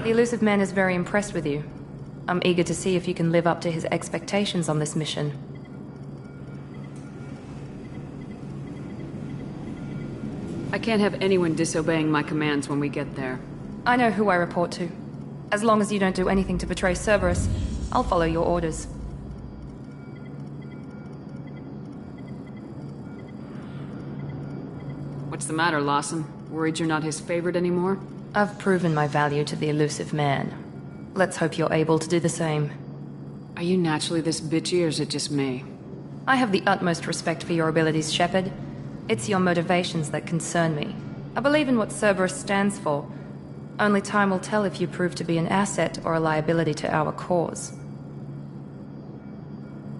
The elusive man is very impressed with you. I'm eager to see if you can live up to his expectations on this mission. I can't have anyone disobeying my commands when we get there. I know who I report to. As long as you don't do anything to betray Cerberus, I'll follow your orders. What's the matter, Lawson? Worried you're not his favorite anymore? I've proven my value to the elusive man. Let's hope you're able to do the same. Are you naturally this bitchy, or is it just me? I have the utmost respect for your abilities, Shepard. It's your motivations that concern me. I believe in what Cerberus stands for. Only time will tell if you prove to be an asset or a liability to our cause.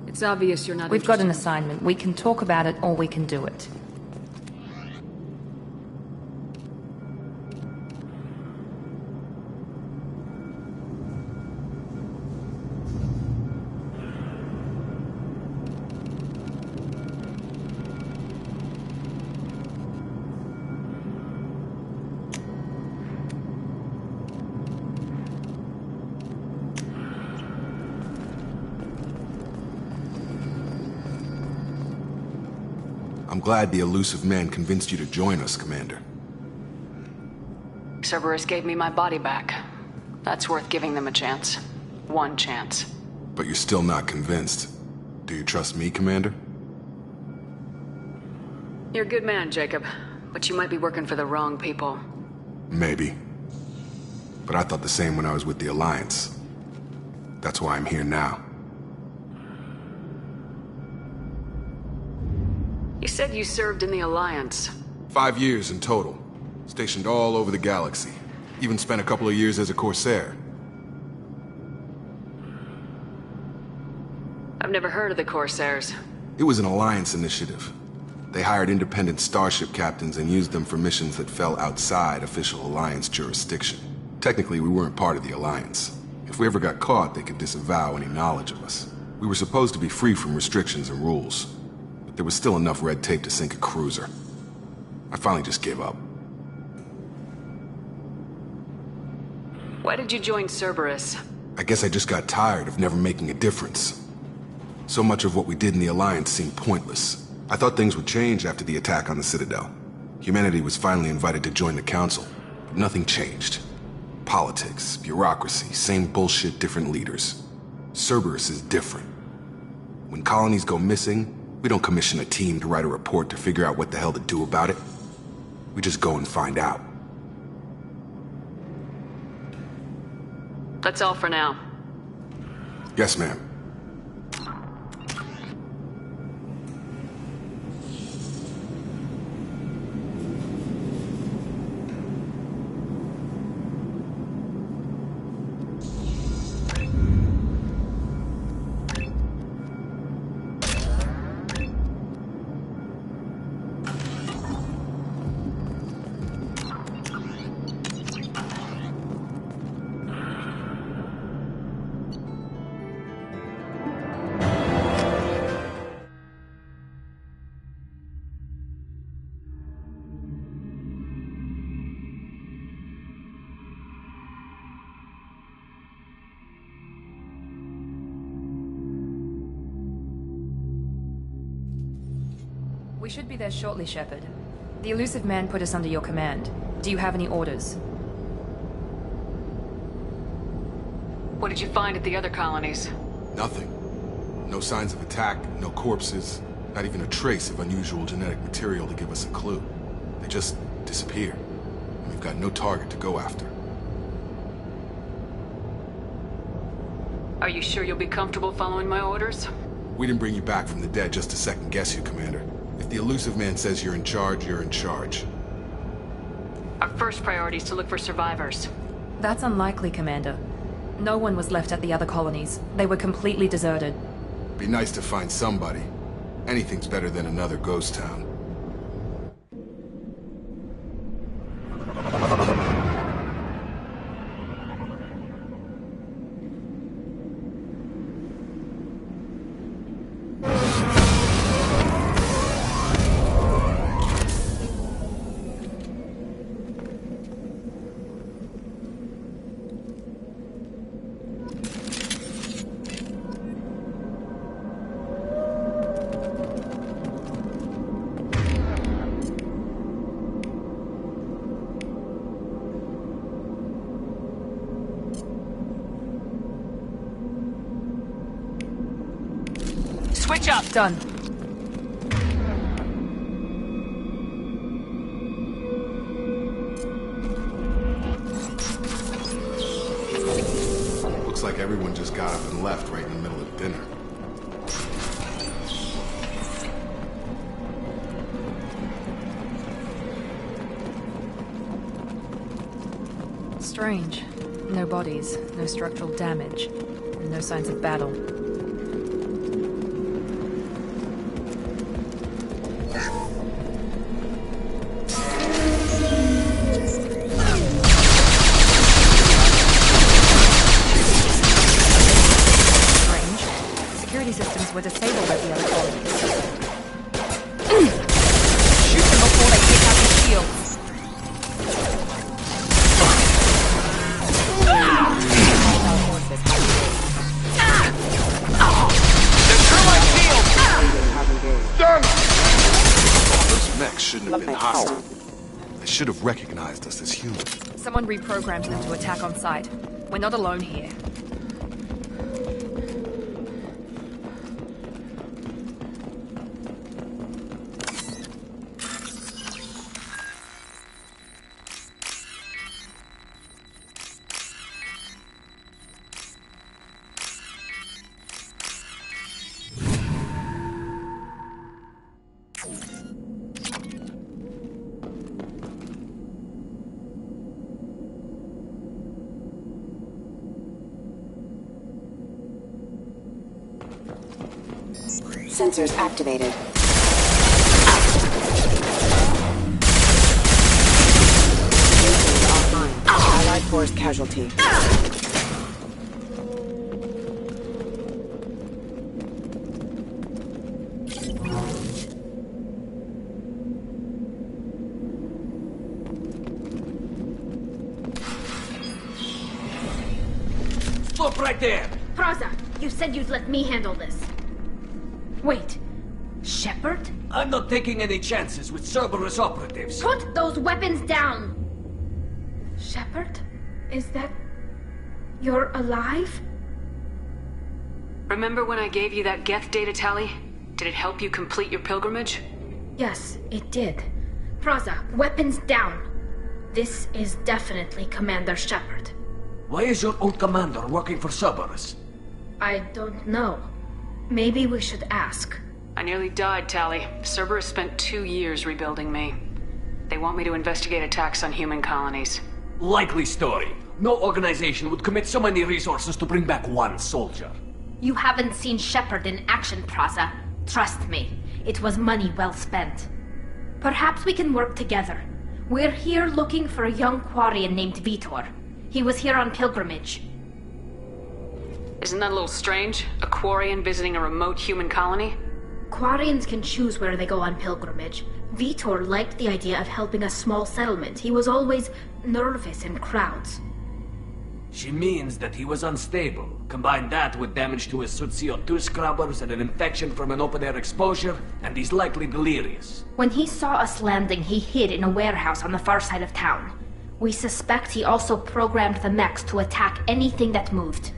It's obvious you're not We've got an assignment. We can talk about it, or we can do it. I'm glad the elusive man convinced you to join us, Commander. Cerberus gave me my body back. That's worth giving them a chance. One chance. But you're still not convinced. Do you trust me, Commander? You're a good man, Jacob. But you might be working for the wrong people. Maybe. But I thought the same when I was with the Alliance. That's why I'm here now. You said you served in the Alliance. 5 years in total. Stationed all over the galaxy. Even spent a couple of years as a Corsair. I've never heard of the Corsairs. It was an Alliance initiative. They hired independent starship captains and used them for missions that fell outside official Alliance jurisdiction. Technically, we weren't part of the Alliance. If we ever got caught, they could disavow any knowledge of us. We were supposed to be free from restrictions and rules. But there was still enough red tape to sink a cruiser. I finally just gave up. Why did you join Cerberus? I guess I just got tired of never making a difference. So much of what we did in the Alliance seemed pointless. I thought things would change after the attack on the Citadel. Humanity was finally invited to join the Council, but nothing changed. Politics, bureaucracy, same bullshit, different leaders. Cerberus is different. When colonies go missing, we don't commission a team to write a report to figure out what the hell to do about it. We just go and find out. That's all for now. Yes, ma'am. We should be there shortly, Shepard. The elusive man put us under your command. Do you have any orders? What did you find at the other colonies? Nothing. No signs of attack, no corpses, not even a trace of unusual genetic material to give us a clue. They just disappear. And we've got no target to go after. Are you sure you'll be comfortable following my orders? We didn't bring you back from the dead just to second guess you, Commander. If the elusive man says you're in charge, you're in charge. Our first priority is to look for survivors. That's unlikely, Commander. No one was left at the other colonies. They were completely deserted. Be nice to find somebody. Anything's better than another ghost town. Switch up! Done. Looks like everyone just got up and left right in the middle of dinner. Strange. No bodies, no structural damage, and no signs of battle. Strange. Security systems were disabled at the other colonies. Shoot them before they take out the shields. Those mechs shouldn't have been hostile. They should have recognized us as human. Someone reprogrammed them to attack on sight. We're not alone here. Sensors activated. Offline. Allied force casualty. Stop right there! Praza, you said you'd let me handle this. Wait, Shepard? I'm not taking any chances with Cerberus operatives. Put those weapons down! Shepard? Is that... you're alive? Remember when I gave you that Geth data tally? Did it help you complete your pilgrimage? Yes, it did. Praza, weapons down! This is definitely Commander Shepard. Why is your old commander working for Cerberus? I don't know. Maybe we should ask. I nearly died, Tally. Cerberus spent 2 years rebuilding me. They want me to investigate attacks on human colonies. Likely story. No organization would commit so many resources to bring back one soldier. You haven't seen Shepard in action, Praza. Trust me, it was money well spent. Perhaps we can work together. We're here looking for a young Quarian named Vitor. He was here on pilgrimage. Isn't that a little strange? A Quarian visiting a remote human colony? Quarians can choose where they go on pilgrimage. Vitor liked the idea of helping a small settlement. He was always nervous in crowds. She means that he was unstable. Combine that with damage to his suit CO2 scrubbers and an infection from an open-air exposure, and he's likely delirious. When he saw us landing, he hid in a warehouse on the far side of town. We suspect he also programmed the mechs to attack anything that moved.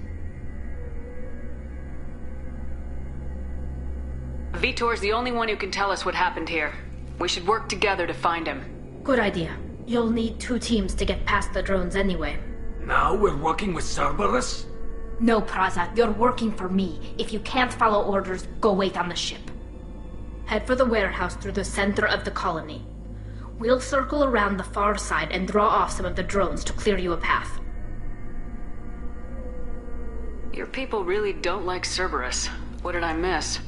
Vitor's the only one who can tell us what happened here. We should work together to find him. Good idea. You'll need 2 teams to get past the drones anyway. Now we're working with Cerberus? No, Praza, you're working for me. If you can't follow orders, go wait on the ship. Head for the warehouse through the center of the colony. We'll circle around the far side and draw off some of the drones to clear you a path. Your people really don't like Cerberus. What did I miss?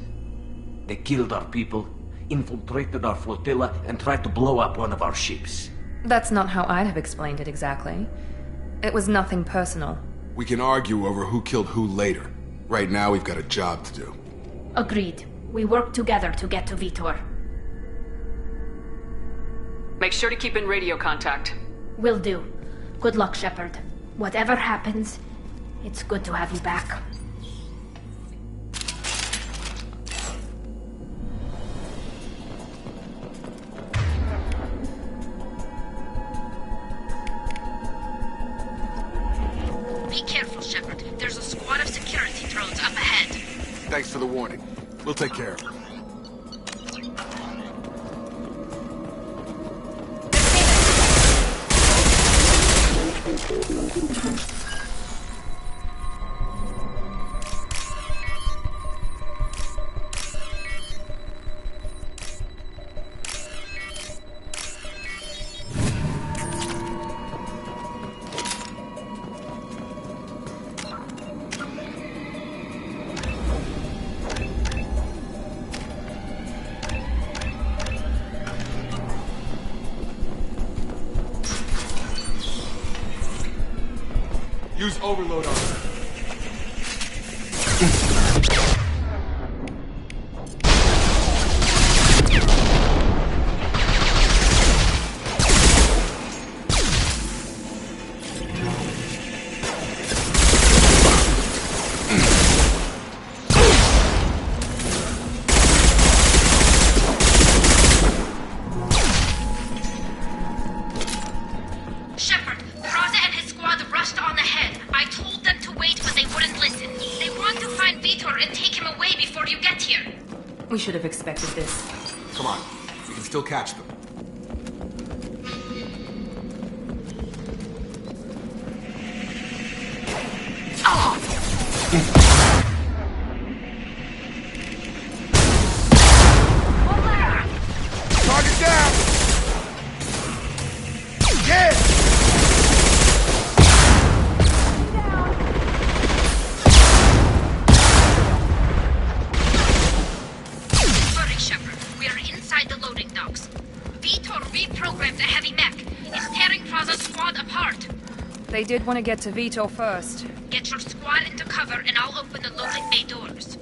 They killed our people, infiltrated our flotilla, and tried to blow up one of our ships. That's not how I'd have explained it exactly. It was nothing personal. We can argue over who killed who later. Right now, we've got a job to do. Agreed. We work together to get to Vitor. Make sure to keep in radio contact. Will do. Good luck, Shepard. Whatever happens, it's good to have you back. Be careful, Shepard. There's a squad of security drones up ahead. Thanks for the warning. We'll take care of it. Use overload on her. Shepard, Raza and his squad rushed on ahead. I told them to wait, but they wouldn't listen. They want to find Vitor and take him away before you get here. We should have expected this. Come on, we can still catch them. Target down! Yeah! Hurry, Shepard. We are inside the loading docks. Vitor reprogrammed the heavy mech. It's tearing Raza's squad apart. They did want to get to Vitor first. Get your squad into cover and I'll open the loading bay doors.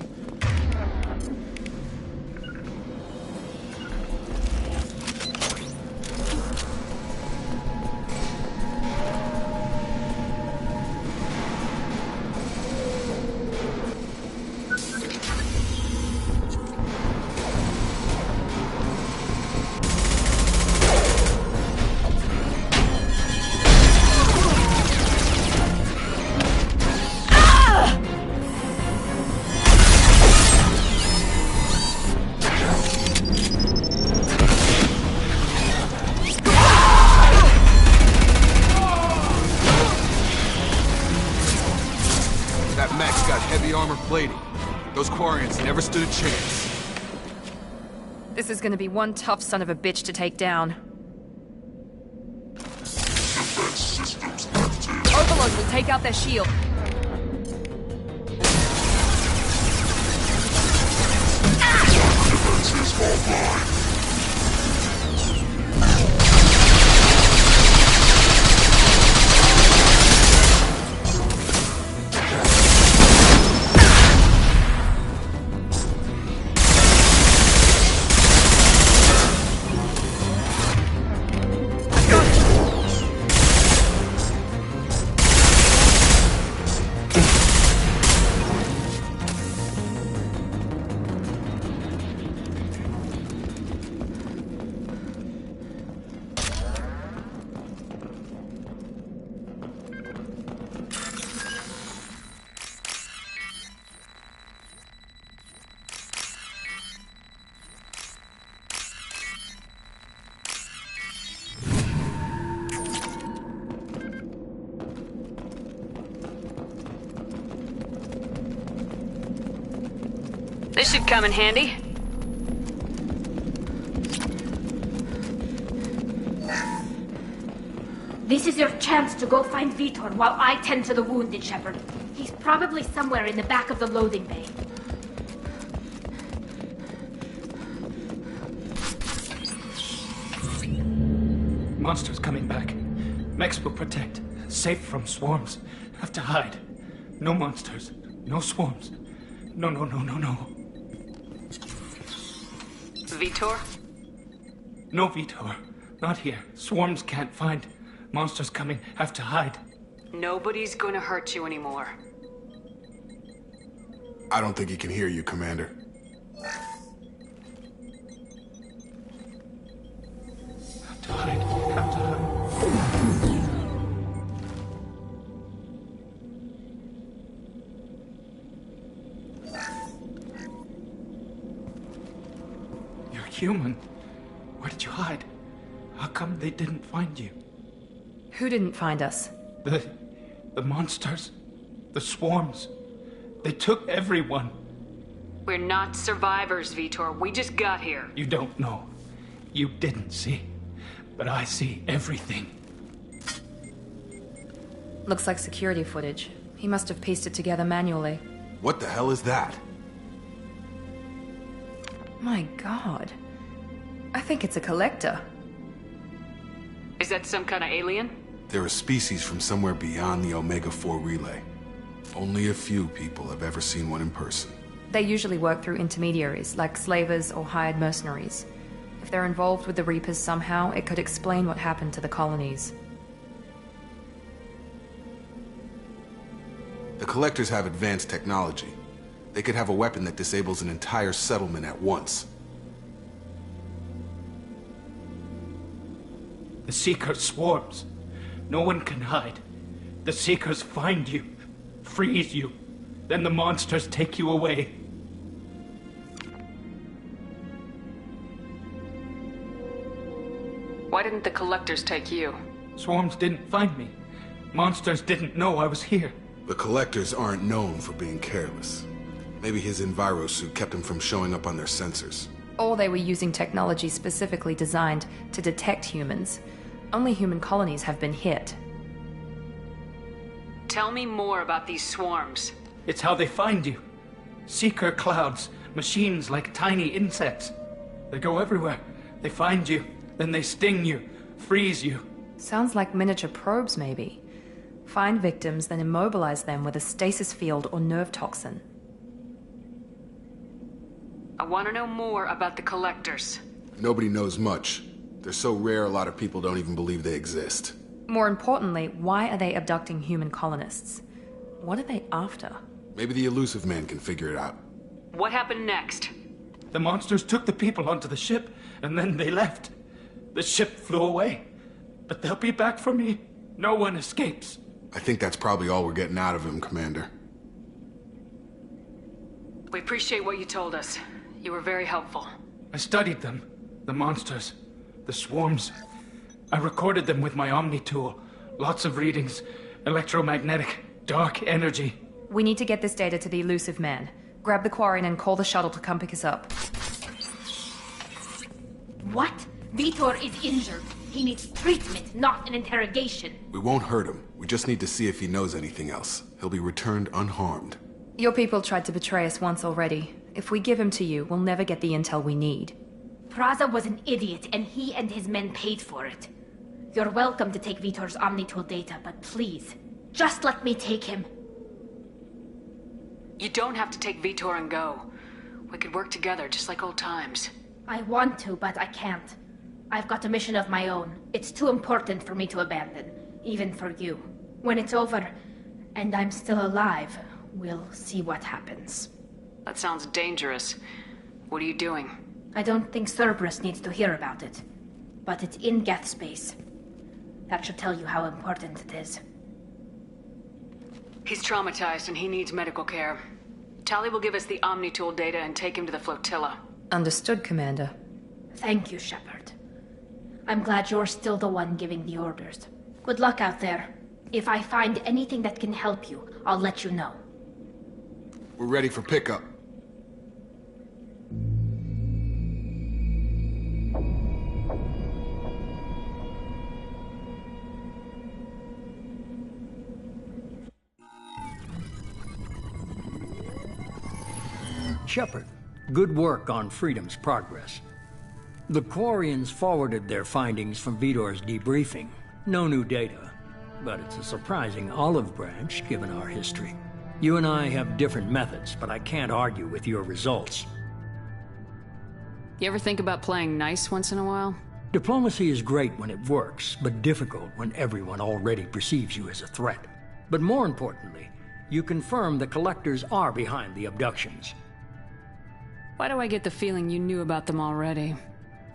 That mech's got heavy armor plating. Those Quarians never stood a chance. This is gonna be one tough son of a bitch to take down. Overload will take out their shield. This should come in handy. This is your chance to go find Vitor while I tend to the wounded, Shepard. He's probably somewhere in the back of the loading bay. Monsters coming back. Mechs will protect. Safe from swarms. Have to hide. No monsters. No swarms. No. Vitor? No Vitor. Not here. Swarms can't find. Monsters coming. Have to hide. Nobody's gonna hurt you anymore. I don't think he can hear you, Commander. Have to hide. Have to hide. human. Where did you hide? How come they didn't find you? Who didn't find us? The monsters. The swarms. They took everyone. We're not survivors, Vitor. We just got here. You don't know. You didn't see. But I see everything. Looks like security footage. He must have pieced it together manually. What the hell is that? My god. I think it's a collector. Is that some kind of alien? They're a species from somewhere beyond the Omega-4 relay. Only a few people have ever seen one in person. They usually work through intermediaries, like slavers or hired mercenaries. If they're involved with the Reapers somehow, it could explain what happened to the colonies. The Collectors have advanced technology. They could have a weapon that disables an entire settlement at once. The Seeker swarms. No one can hide. The Seekers find you, freeze you, then the monsters take you away. Why didn't the Collectors take you? Swarms didn't find me. Monsters didn't know I was here. The Collectors aren't known for being careless. Maybe his Enviro suit kept him from showing up on their sensors. Or they were using technology specifically designed to detect humans. Only human colonies have been hit. Tell me more about these swarms. It's how they find you. Seeker clouds, machines like tiny insects. They go everywhere. They find you, then they sting you, freeze you. Sounds like miniature probes, maybe. Find victims, then immobilize them with a stasis field or nerve toxin. I want to know more about the Collectors. Nobody knows much. They're so rare a lot of people don't even believe they exist. More importantly, why are they abducting human colonists? What are they after? Maybe the Elusive Man can figure it out. What happened next? The monsters took the people onto the ship, and then they left. The ship flew away. But they'll be back for me. No one escapes. I think that's probably all we're getting out of him, Commander. We appreciate what you told us. You were very helpful. I studied them. The monsters. The swarms. I recorded them with my Omni tool. Lots of readings. Electromagnetic. Dark energy. We need to get this data to the Elusive Man. Grab the Quarian and call the shuttle to come pick us up. What? Vitor is injured. He needs treatment, not an interrogation. We won't hurt him. We just need to see if he knows anything else. He'll be returned unharmed. Your people tried to betray us once already. If we give him to you, we'll never get the intel we need. Praza was an idiot, and he and his men paid for it. You're welcome to take Vitor's Omnitool data, but please, just let me take him. You don't have to take Vitor and go. We could work together, just like old times. I want to, but I can't. I've got a mission of my own. It's too important for me to abandon, even for you. When it's over, and I'm still alive, we'll see what happens. That sounds dangerous. What are you doing? I don't think Cerberus needs to hear about it. But it's in Geth space. That should tell you how important it is. He's traumatized and he needs medical care. Tali will give us the Omnitool data and take him to the flotilla. Understood, Commander. Thank you, Shepard. I'm glad you're still the one giving the orders. Good luck out there. If I find anything that can help you, I'll let you know. We're ready for pickup. Shepard, good work on Freedom's progress. The Quarians forwarded their findings from Vitor's debriefing. No new data, but it's a surprising olive branch given our history. You and I have different methods, but I can't argue with your results. You ever think about playing nice once in a while? Diplomacy is great when it works, but difficult when everyone already perceives you as a threat. But more importantly, you confirm the Collectors are behind the abductions. Why do I get the feeling you knew about them already?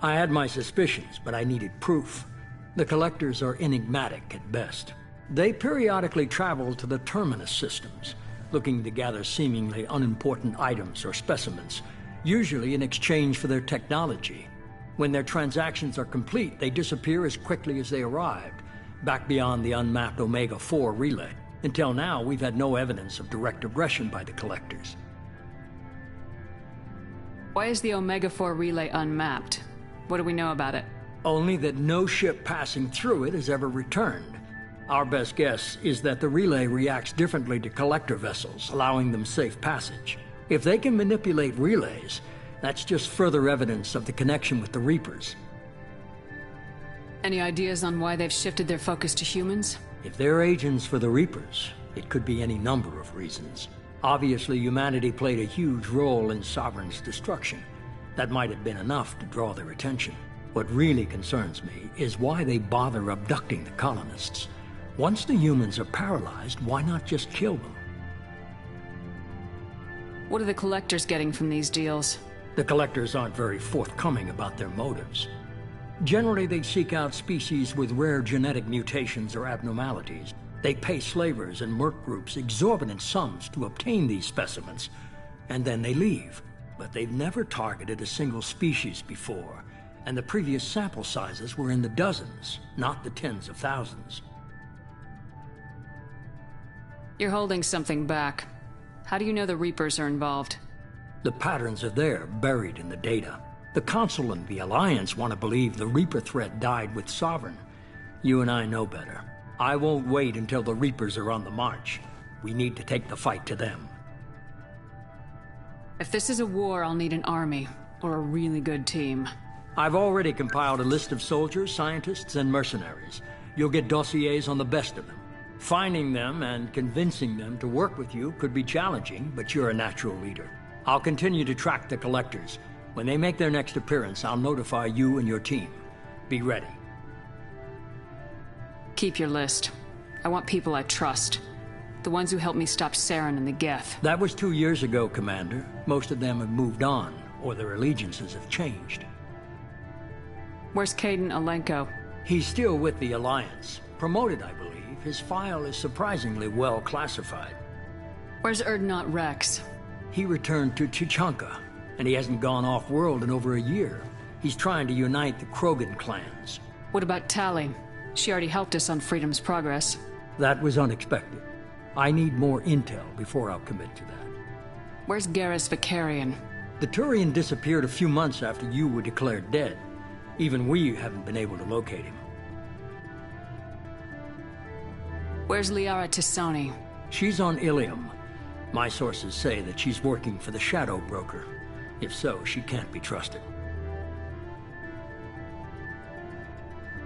I had my suspicions, but I needed proof. The Collectors are enigmatic at best. They periodically travel to the Terminus systems, looking to gather seemingly unimportant items or specimens, usually in exchange for their technology. When their transactions are complete, they disappear as quickly as they arrived, back beyond the unmapped Omega-4 relay. Until now, we've had no evidence of direct aggression by the Collectors. Why is the Omega-4 relay unmapped? What do we know about it? Only that no ship passing through it has ever returned. Our best guess is that the relay reacts differently to Collector vessels, allowing them safe passage. If they can manipulate relays, that's just further evidence of the connection with the Reapers. Any ideas on why they've shifted their focus to humans? If they're agents for the Reapers, it could be any number of reasons. Obviously, humanity played a huge role in Sovereign's destruction. That might have been enough to draw their attention. What really concerns me is why they bother abducting the colonists. Once the humans are paralyzed, why not just kill them? What are the Collectors getting from these deals? The Collectors aren't very forthcoming about their motives. Generally, they seek out species with rare genetic mutations or abnormalities. They pay slavers and merc groups exorbitant sums to obtain these specimens, and then they leave. But they've never targeted a single species before, and the previous sample sizes were in the dozens, not the tens of thousands. You're holding something back. How do you know the Reapers are involved? The patterns are there, buried in the data. The Council and the Alliance want to believe the Reaper threat died with Sovereign. You and I know better. I won't wait until the Reapers are on the march. We need to take the fight to them. If this is a war, I'll need an army, or a really good team. I've already compiled a list of soldiers, scientists, and mercenaries. You'll get dossiers on the best of them. Finding them and convincing them to work with you could be challenging, but you're a natural leader. I'll continue to track the Collectors. When they make their next appearance, I'll notify you and your team. Be ready. Keep your list. I want people I trust. The ones who helped me stop Saren and the Geth. That was 2 years ago, Commander. Most of them have moved on, or their allegiances have changed. Where's Caden Alenko? He's still with the Alliance. Promoted, I believe. His file is surprisingly well classified. Where's Erdnot Rex? He returned to Chichanka, and he hasn't gone off-world in over a year. He's trying to unite the Krogan clans. What about Tali? She already helped us on Freedom's Progress. That was unexpected. I need more intel before I'll commit to that. Where's Garrus Vicarian? The Turian disappeared a few months after you were declared dead. Even we haven't been able to locate him. Where's Liara Tisani? She's on Ilium. My sources say that she's working for the Shadow Broker. If so, she can't be trusted.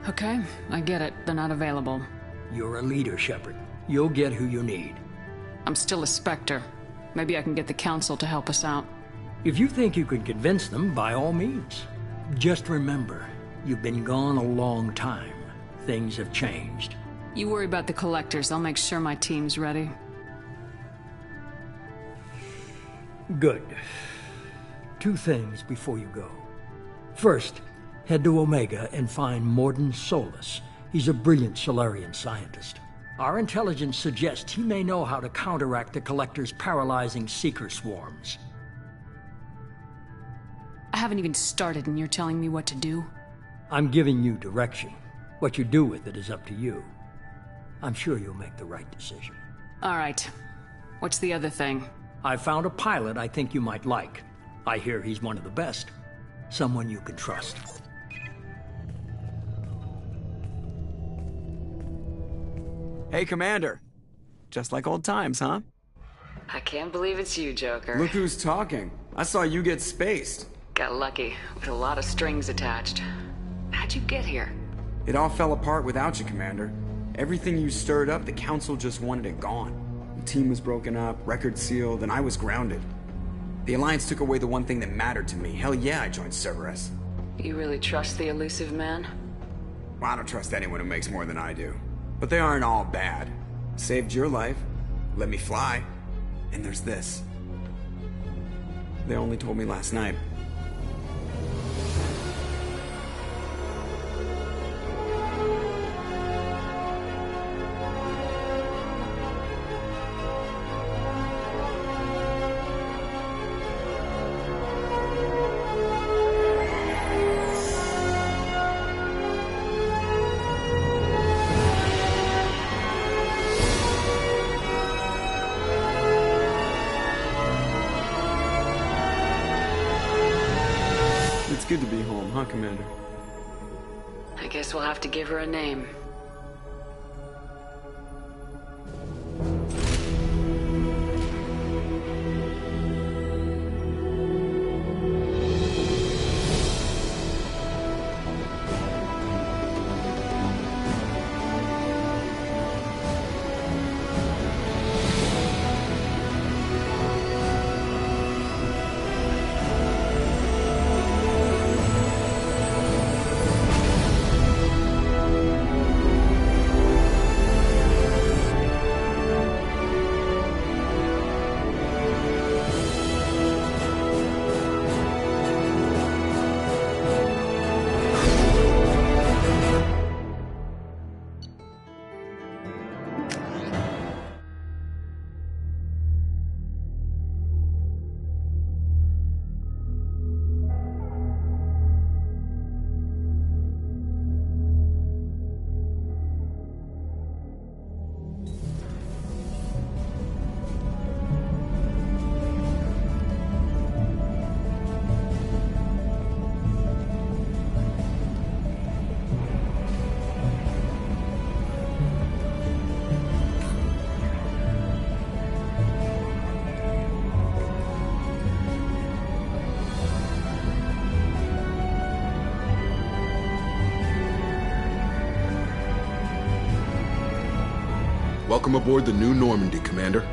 Okay, I get it. They're not available. You're a leader, Shepard. You'll get who you need. I'm still a Spectre. Maybe I can get the Council to help us out. If you think you can convince them, by all means. Just remember, you've been gone a long time. Things have changed. You worry about the Collectors. I'll make sure my team's ready. Good. 2 things before you go. First, head to Omega and find Morden Solus. He's a brilliant Solarian scientist. Our intelligence suggests he may know how to counteract the Collector's paralyzing Seeker swarms. I haven't even started and you're telling me what to do? I'm giving you direction. What you do with it is up to you. I'm sure you'll make the right decision. All right. What's the other thing? I found a pilot I think you might like. I hear he's one of the best. Someone you can trust. Hey, Commander. Just like old times, huh? I can't believe it's you, Joker. Look who's talking. I saw you get spaced. Got lucky, with a lot of strings attached. How'd you get here? It all fell apart without you, Commander. Everything you stirred up, the Council just wanted it gone. The team was broken up, record sealed, and I was grounded. The Alliance took away the one thing that mattered to me. Hell yeah, I joined Cerberus. You really trust the elusive man? Well, I don't trust anyone who makes more than I do. But they aren't all bad. Saved your life, let me fly, and there's this. They only told me last night. not, Commander. I guess we'll have to give her a name. Welcome aboard the new Normandy, Commander.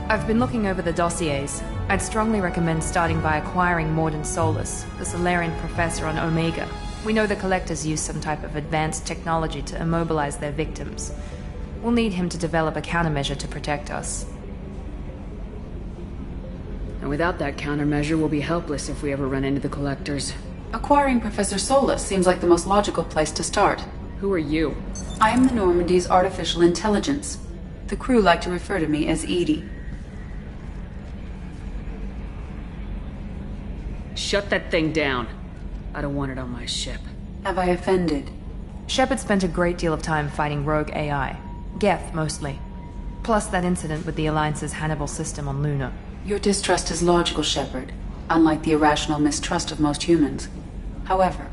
I've been looking over the dossiers. I'd strongly recommend starting by acquiring Mordin Solus, the Solarian professor on Omega. We know the Collectors use some type of advanced technology to immobilize their victims. We'll need him to develop a countermeasure to protect us. And without that countermeasure, we'll be helpless if we ever run into the Collectors. Acquiring Professor Solus seems like the most logical place to start. Who are you? I am the Normandy's artificial intelligence. The crew like to refer to me as Edie. Shut that thing down. I don't want it on my ship. Have I offended? Shepard spent a great deal of time fighting rogue AI. Geth, mostly. Plus that incident with the Alliance's Hannibal system on Luna. Your distrust is logical, Shepard, unlike the irrational mistrust of most humans. However,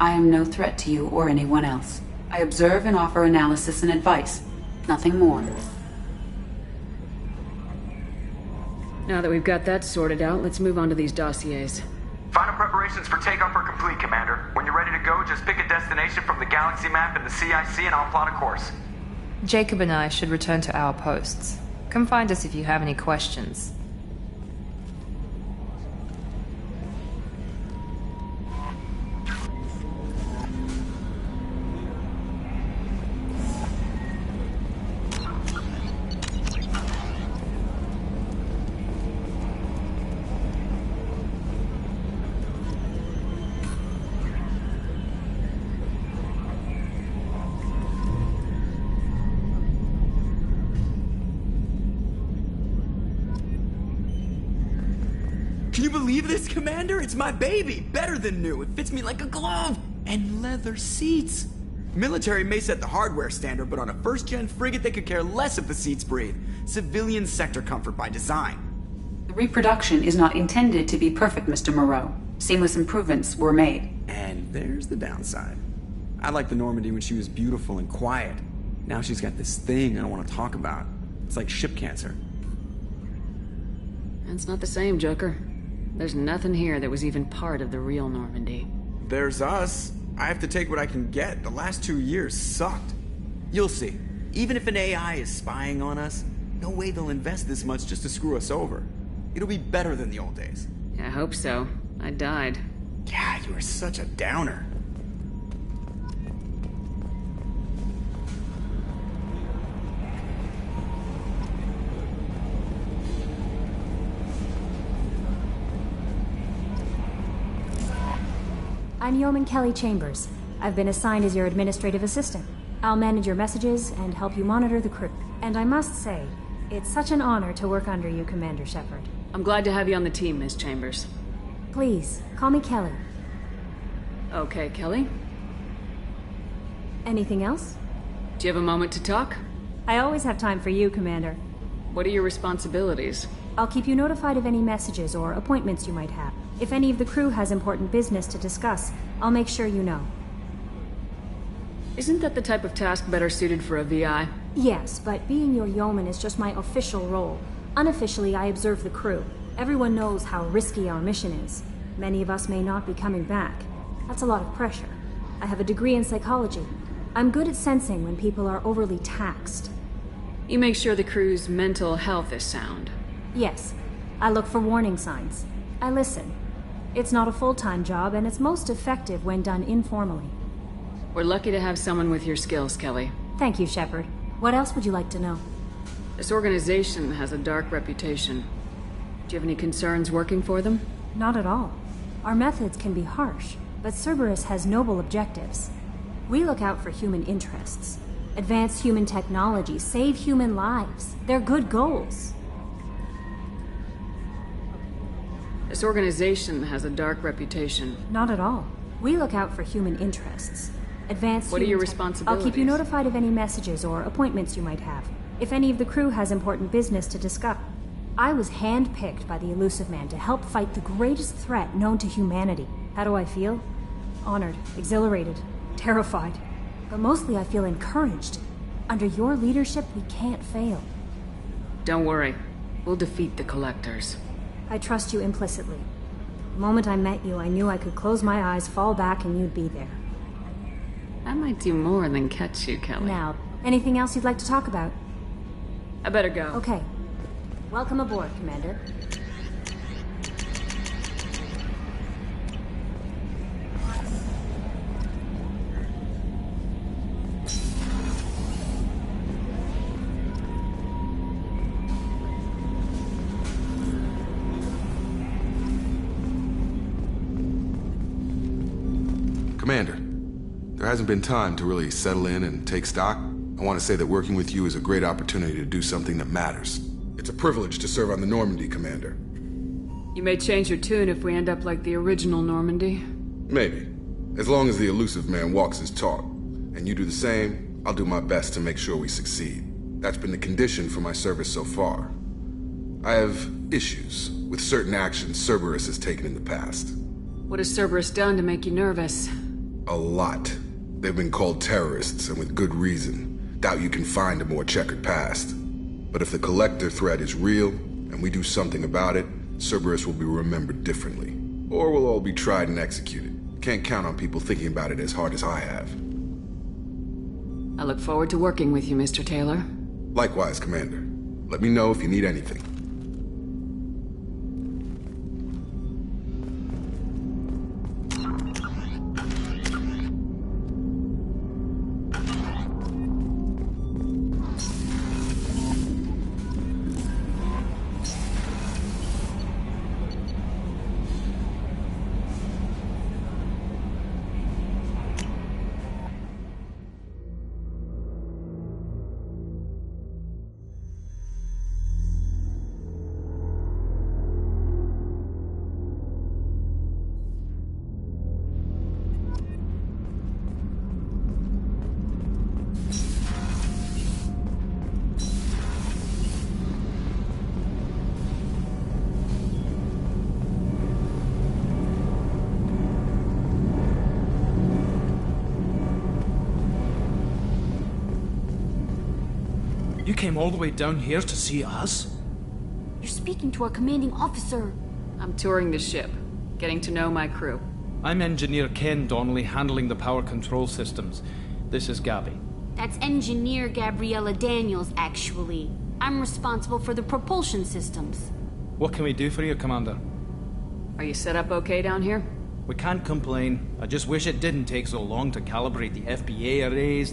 I am no threat to you or anyone else. I observe and offer analysis and advice. Nothing more. Now that we've got that sorted out, let's move on to these dossiers. Final preparations for takeoff are complete, Commander. When you're ready to go, just pick a destination from the galaxy map in the CIC and I'll plot a course. Jacob and I should return to our posts. Come find us if you have any questions. Can you believe this, Commander? It's my baby! Better than new. It fits me like a glove! And leather seats! Military may set the hardware standard, but on a first-gen frigate they could care less if the seats breathe. Civilian sector comfort by design. The reproduction is not intended to be perfect, Mr. Moreau. Seamless improvements were made. And there's the downside. I liked the Normandy when she was beautiful and quiet. Now she's got this thing I don't want to talk about. It's like ship cancer. That's not the same, Joker. There's nothing here that was even part of the real Normandy. There's us. I have to take what I can get. The last 2 years sucked. You'll see. Even if an AI is spying on us, no way they'll invest this much just to screw us over. It'll be better than the old days. I hope so. I died. God, you are such a downer. I'm Yeoman Kelly Chambers. I've been assigned as your administrative assistant. I'll manage your messages and help you monitor the crew. And I must say, it's such an honor to work under you, Commander Shepard. I'm glad to have you on the team, Ms. Chambers. Please, call me Kelly. Okay, Kelly. Anything else? Do you have a moment to talk? I always have time for you, Commander. What are your responsibilities? I'll keep you notified of any messages or appointments you might have. If any of the crew has important business to discuss, I'll make sure you know. Isn't that the type of task better suited for a VI? Yes, but being your yeoman is just my official role. Unofficially, I observe the crew. Everyone knows how risky our mission is. Many of us may not be coming back. That's a lot of pressure. I have a degree in psychology. I'm good at sensing when people are overly taxed. You make sure the crew's mental health is sound. Yes. I look for warning signs. I listen. It's not a full-time job, and it's most effective when done informally. We're lucky to have someone with your skills, Kelly. Thank you, Shepard. What else would you like to know? This organization has a dark reputation. Do you have any concerns working for them? Not at all. Our methods can be harsh, but Cerberus has noble objectives. We look out for human interests. Advance human technology, save human lives. They're good goals. This organization has a dark reputation. Not at all. We look out for human interests. Advance What are your I'll responsibilities? keep you notified of any messages or appointments you might have. If any of the crew has important business to discuss. I was handpicked by the Elusive Man to help fight the greatest threat known to humanity. How do I feel? Honored, exhilarated, terrified. But mostly I feel encouraged. Under your leadership, we can't fail. Don't worry. We'll defeat the Collectors. I trust you implicitly. The moment I met you, I knew I could close my eyes, fall back, and you'd be there. I might do more than catch you, Kelly. Now, anything else you'd like to talk about? I better go. Okay. Welcome aboard, Commander. Commander, there hasn't been time to really settle in and take stock. I want to say that working with you is a great opportunity to do something that matters. It's a privilege to serve on the Normandy, Commander. You may change your tune if we end up like the original Normandy. Maybe. As long as the Elusive Man walks his talk. And you do the same, I'll do my best to make sure we succeed. That's been the condition for my service so far. I have issues with certain actions Cerberus has taken in the past. What has Cerberus done to make you nervous? A lot. They've been called terrorists, and with good reason. Doubt you can find a more checkered past. But if the Collector threat is real, and we do something about it, Cerberus will be remembered differently. Or we'll all be tried and executed. Can't count on people thinking about it as hard as I have. I look forward to working with you, Mr. Taylor. Likewise, Commander. Let me know if you need anything. You came all the way down here to see us? You're speaking to our commanding officer. I'm touring the ship, getting to know my crew. I'm Engineer Ken Donnelly, handling the power control systems. This is Gabby. That's Engineer Gabriella Daniels, actually. I'm responsible for the propulsion systems. What can we do for you, Commander? Are you set up okay down here? We can't complain. I just wish it didn't take so long to calibrate the FBA arrays.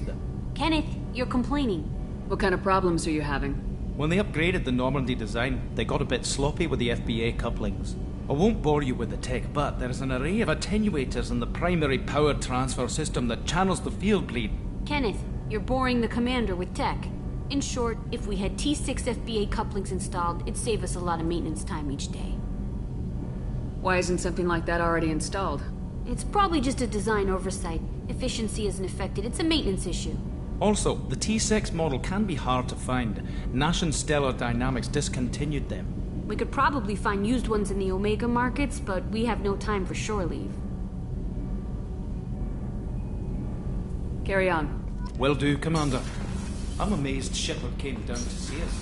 Kenneth, you're complaining. What kind of problems are you having? When they upgraded the Normandy design, they got a bit sloppy with the FBA couplings. I won't bore you with the tech, but there's an array of attenuators in the primary power transfer system that channels the field bleed. Kenneth, you're boring the commander with tech. In short, if we had T6 FBA couplings installed, it'd save us a lot of maintenance time each day. Why isn't something like that already installed? It's probably just a design oversight. Efficiency isn't affected. It's a maintenance issue. Also, the T6 model can be hard to find. Nash and Stellar Dynamics discontinued them. We could probably find used ones in the Omega markets, but we have no time for shore leave. Carry on. Will do, Commander. I'm amazed Shepard came down to see us.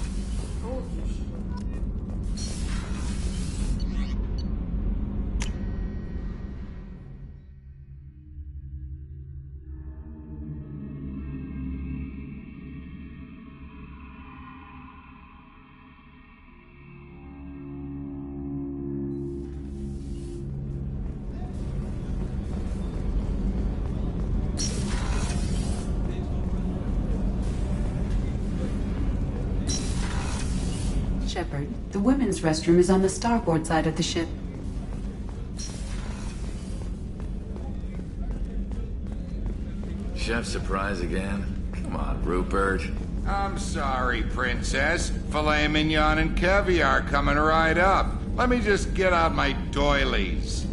Shepard, the women's restroom is on the starboard side of the ship. Chef surprise again? Come on, Rupert. I'm sorry, Princess. Filet mignon and caviar coming right up. Let me just get out my doilies.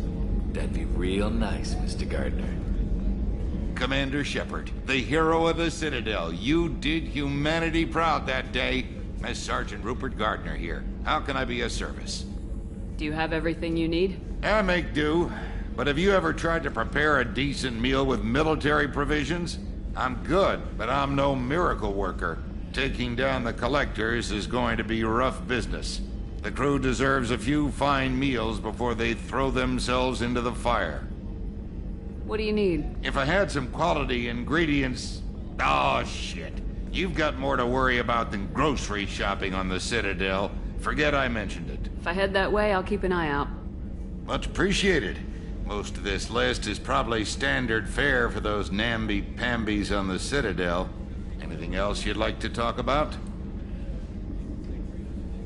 That'd be real nice, Mr. Gardner. Commander Shepard, the hero of the Citadel. You did humanity proud that day. Miss Sergeant Rupert Gardner here. How can I be of service? Do you have everything you need? I make do. But have you ever tried to prepare a decent meal with military provisions? I'm good, but I'm no miracle worker. Taking down the collectors is going to be rough business. The crew deserves a few fine meals before they throw themselves into the fire. What do you need? If I had some quality ingredients... Oh, shit. You've got more to worry about than grocery shopping on the Citadel. Forget I mentioned it. If I head that way, I'll keep an eye out. Much appreciated. Most of this list is probably standard fare for those namby-pambies on the Citadel. Anything else you'd like to talk about?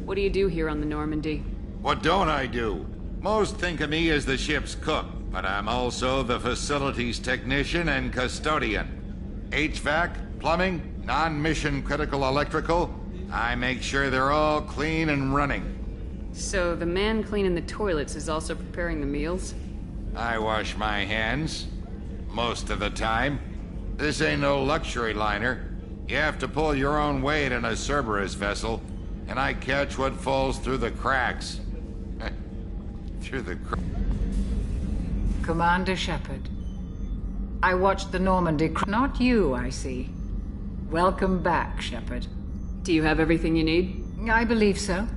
What do you do here on the Normandy? What don't I do? Most think of me as the ship's cook, but I'm also the facilities technician and custodian. HVAC, plumbing, non-mission critical electrical, I make sure they're all clean and running. So the man cleaning the toilets is also preparing the meals? I wash my hands. Most of the time. This ain't no luxury liner. You have to pull your own weight in a Cerberus vessel, and I catch what falls through the cracks. Through the cracks. Commander Shepard. I watched the Normandy Not you, I see. Welcome back, Shepard. Do you have everything you need? I believe so.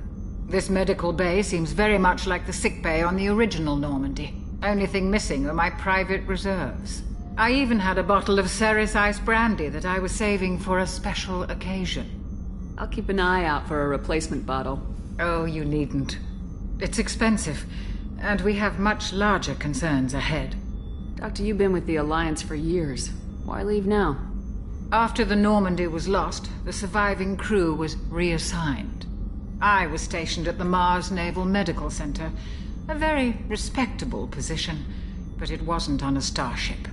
This medical bay seems very much like the sick bay on the original Normandy. Only thing missing are my private reserves. I even had a bottle of Ceres Ice brandy that I was saving for a special occasion. I'll keep an eye out for a replacement bottle. Oh, you needn't. It's expensive, and we have much larger concerns ahead. Doctor, you've been with the Alliance for years. Why leave now? After the Normandy was lost, the surviving crew was reassigned. I was stationed at the Mars Naval Medical Center, a very respectable position, but it wasn't on a starship.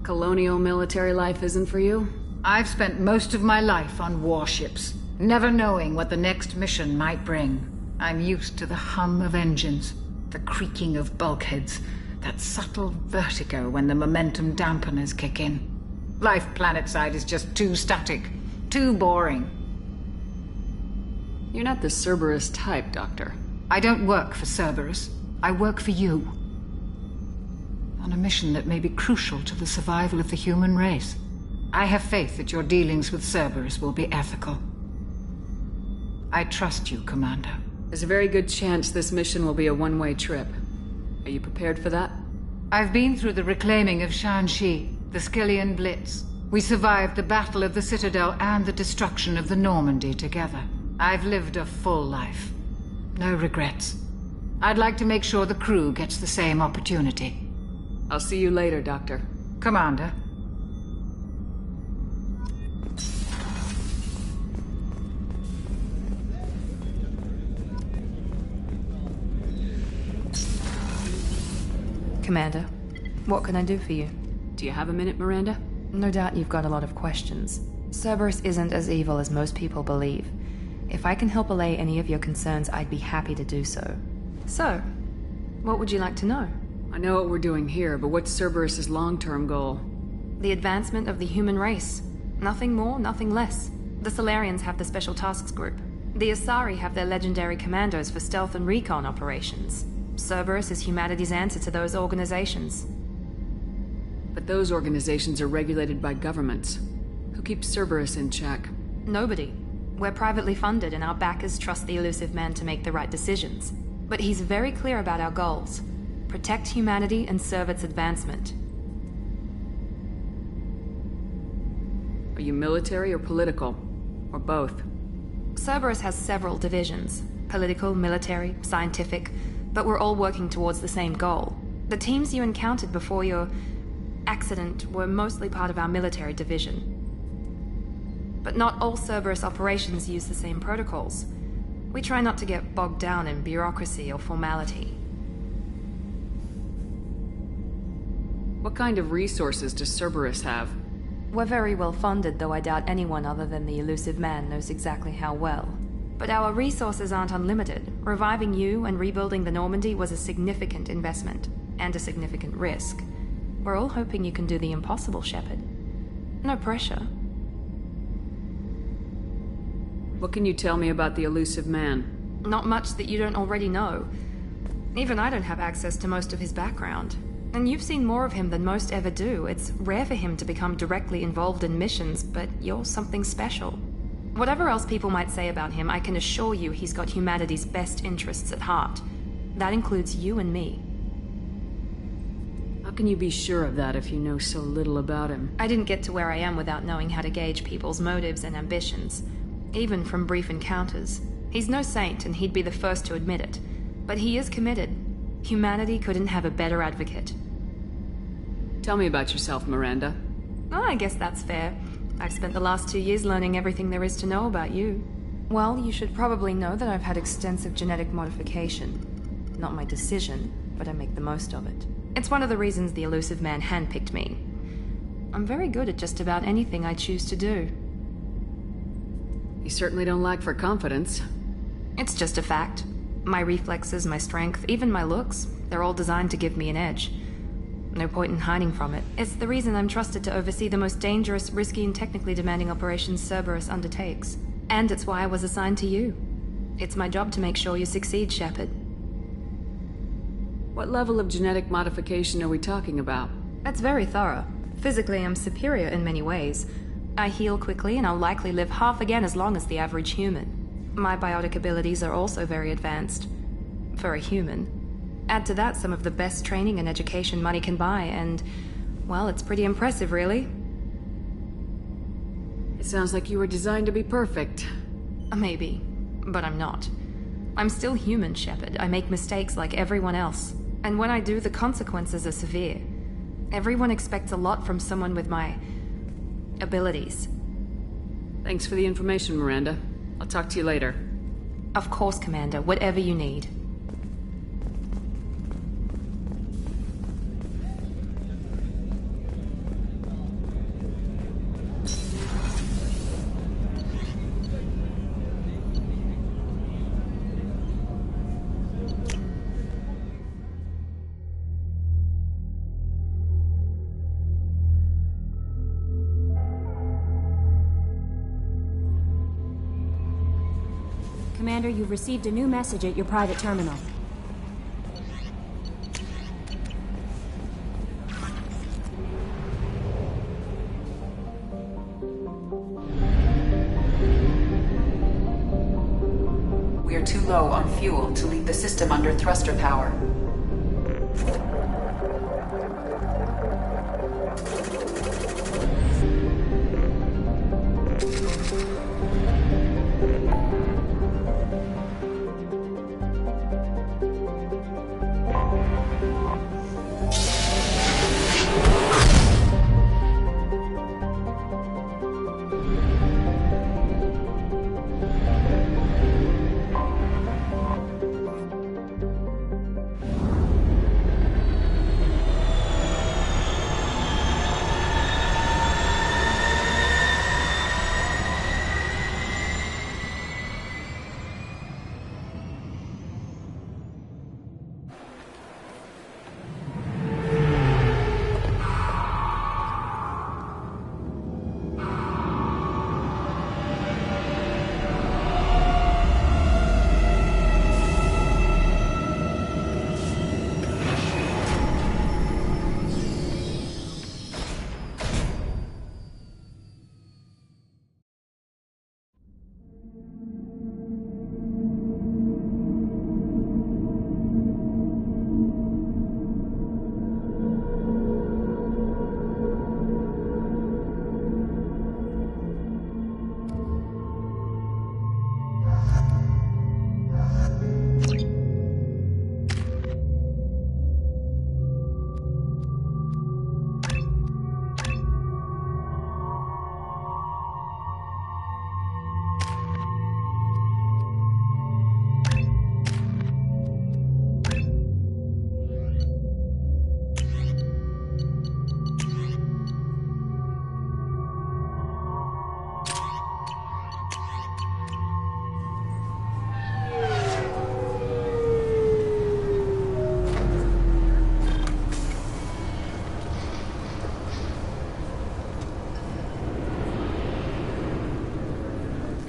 Colonial military life isn't for you? I've spent most of my life on warships, never knowing what the next mission might bring. I'm used to the hum of engines, the creaking of bulkheads, that subtle vertigo when the momentum dampeners kick in. Life planetside is just too static, too boring. You're not the Cerberus type, Doctor. I don't work for Cerberus. I work for you. On a mission that may be crucial to the survival of the human race. I have faith that your dealings with Cerberus will be ethical. I trust you, Commander. There's a very good chance this mission will be a one-way trip. Are you prepared for that? I've been through the reclaiming of Shanxi, the Skillian Blitz. We survived the Battle of the Citadel and the destruction of the Normandy together. I've lived a full life. No regrets. I'd like to make sure the crew gets the same opportunity. I'll see you later, Doctor. Commander. Commander, what can I do for you? Do you have a minute, Miranda? No doubt you've got a lot of questions. Cerberus isn't as evil as most people believe. If I can help allay any of your concerns, I'd be happy to do so. So, what would you like to know? I know what we're doing here, but what's Cerberus's long-term goal? The advancement of the human race. Nothing more, nothing less. The Solarians have the Special Tasks Group. The Asari have their legendary commandos for stealth and recon operations. Cerberus is humanity's answer to those organizations. But those organizations are regulated by governments. Who keeps Cerberus in check? Nobody. We're privately funded and our backers trust the elusive man to make the right decisions. But he's very clear about our goals. Protect humanity and serve its advancement. Are you military or political? Or both? Cerberus has several divisions. Political, military, scientific, but we're all working towards the same goal. The teams you encountered before your accident were mostly part of our military division. But not all Cerberus operations use the same protocols. We try not to get bogged down in bureaucracy or formality. What kind of resources does Cerberus have? We're very well funded, though I doubt anyone other than the elusive man knows exactly how well. But our resources aren't unlimited. Reviving you and rebuilding the Normandy was a significant investment, and a significant risk. We're all hoping you can do the impossible, Shepard. No pressure. What can you tell me about the elusive man? Not much that you don't already know. Even I don't have access to most of his background. And you've seen more of him than most ever do. It's rare for him to become directly involved in missions, but you're something special. Whatever else people might say about him, I can assure you he's got humanity's best interests at heart. That includes you and me. How can you be sure of that if you know so little about him? I didn't get to where I am without knowing how to gauge people's motives and ambitions. Even from brief encounters. He's no saint, and he'd be the first to admit it. But he is committed. Humanity couldn't have a better advocate. Tell me about yourself, Miranda. Oh, I guess that's fair. I've spent the last 2 years learning everything there is to know about you. Well, you should probably know that I've had extensive genetic modification. Not my decision, but I make the most of it. It's one of the reasons the elusive man handpicked me. I'm very good at just about anything I choose to do. You certainly don't lack for confidence. It's just a fact. My reflexes, my strength, even my looks, they're all designed to give me an edge. No point in hiding from it. It's the reason I'm trusted to oversee the most dangerous, risky, and technically demanding operations Cerberus undertakes. And it's why I was assigned to you. It's my job to make sure you succeed, Shepard. What level of genetic modification are we talking about? That's very thorough. Physically, I'm superior in many ways. I heal quickly, and I'll likely live half again as long as the average human. My biotic abilities are also very advanced. For a human. Add to that some of the best training and education money can buy, and, well, it's pretty impressive, really. It sounds like you were designed to be perfect. Maybe, but I'm not. I'm still human, Shepard. I make mistakes like everyone else. And when I do, the consequences are severe. Everyone expects a lot from someone with my abilities. Thanks for the information, Miranda. I'll talk to you later. Of course, Commander. Whatever you need. Commander, you've received a new message at your private terminal. We are too low on fuel to leave the system under thruster power.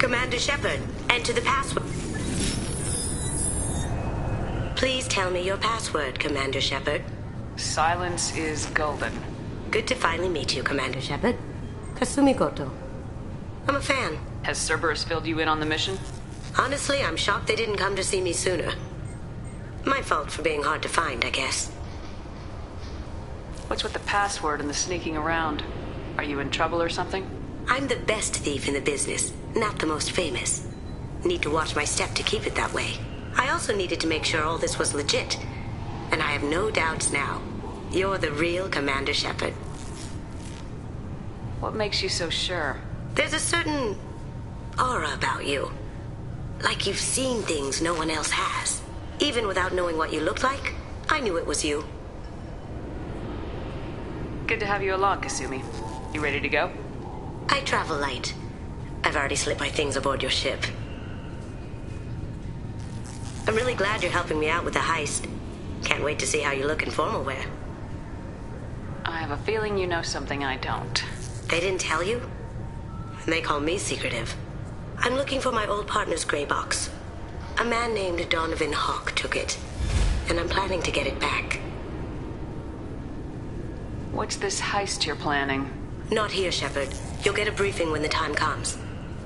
Commander Shepard, enter the password. Please tell me your password, Commander Shepard. Silence is golden. Good to finally meet you, Commander Shepard. Kasumi Goto. I'm a fan. Has Cerberus filled you in on the mission? Honestly, I'm shocked they didn't come to see me sooner. My fault for being hard to find, I guess. What's with the password and the sneaking around? Are you in trouble or something? I'm the best thief in the business, not the most famous. Need to watch my step to keep it that way. I also needed to make sure all this was legit. And I have no doubts now. You're the real Commander Shepard. What makes you so sure? There's a certain aura about you. Like you've seen things no one else has. Even without knowing what you looked like, I knew it was you. Good to have you along, Kasumi. You ready to go? I travel light. I've already slipped my things aboard your ship. I'm really glad you're helping me out with the heist. Can't wait to see how you look in formal wear. I have a feeling you know something I don't. They didn't tell you? They call me secretive. I'm looking for my old partner's gray box. A man named Donovan Hawk took it, and I'm planning to get it back. What's this heist you're planning? Not here, Shepard. You'll get a briefing when the time comes.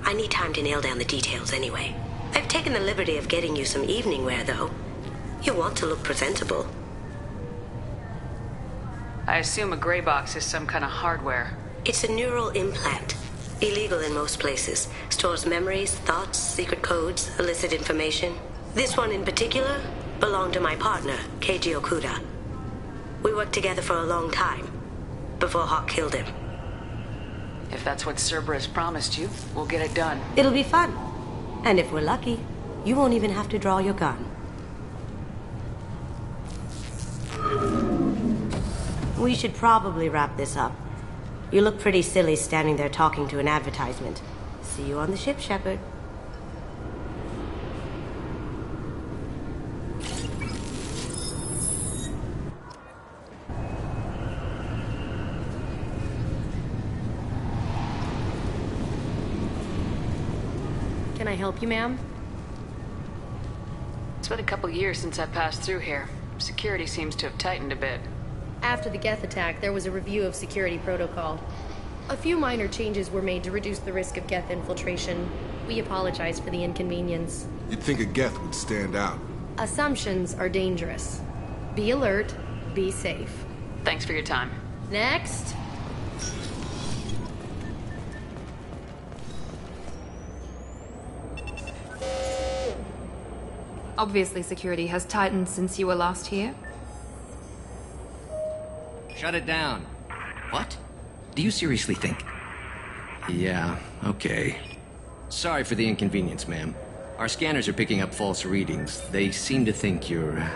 I need time to nail down the details anyway. I've taken the liberty of getting you some evening wear, though. You want to look presentable. I assume a gray box is some kind of hardware. It's a neural implant. Illegal in most places. Stores memories, thoughts, secret codes, illicit information. This one in particular belonged to my partner, Keiji Okuda. We worked together for a long time, before Hawk killed him. If that's what Cerberus promised you, we'll get it done. It'll be fun. And if we're lucky, you won't even have to draw your gun. We should probably wrap this up. You look pretty silly standing there talking to an advertisement. See you on the ship, Shepard. Can I help you, ma'am? It's been a couple years since I passed through here. Security seems to have tightened a bit. After the Geth attack, there was a review of security protocol. A few minor changes were made to reduce the risk of Geth infiltration. We apologize for the inconvenience. You'd think a Geth would stand out. Assumptions are dangerous. Be alert, be safe. Thanks for your time. Next. Obviously, security has tightened since you were last here. Shut it down. What? Do you seriously think? Yeah, okay. Sorry for the inconvenience, ma'am. Our scanners are picking up false readings. They seem to think you're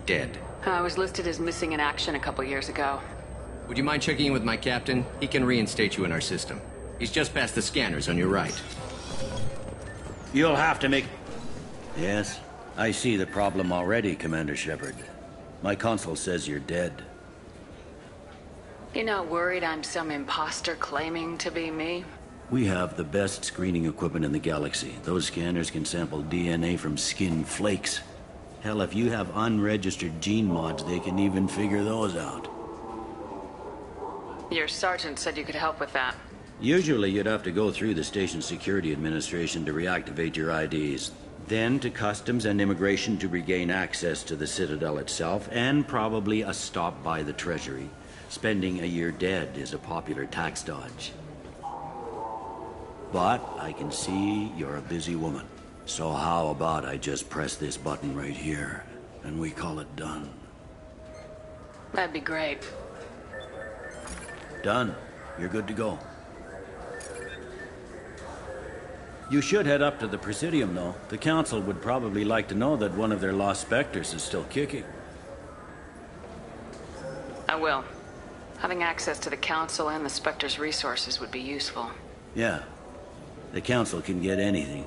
dead. I was listed as missing in action a couple years ago. Would you mind checking in with my captain? He can reinstate you in our system. He's just past the scanners on your right. You'll have to make... Yes, I see the problem already, Commander Shepard. My console says you're dead. You're not worried I'm some imposter claiming to be me? We have the best screening equipment in the galaxy. Those scanners can sample DNA from skin flakes. Hell, if you have unregistered gene mods, they can even figure those out. Your sergeant said you could help with that. Usually you'd have to go through the station security administration to reactivate your IDs. Then to customs and immigration to regain access to the Citadel itself, and probably a stop by the Treasury. Spending a year dead is a popular tax dodge. But I can see you're a busy woman. So how about I just press this button right here, and we call it done? That'd be great. Done. You're good to go. You should head up to the Presidium, though. The Council would probably like to know that one of their lost Spectres is still kicking. I will. Having access to the Council and the Spectre's resources would be useful. Yeah. The Council can get anything.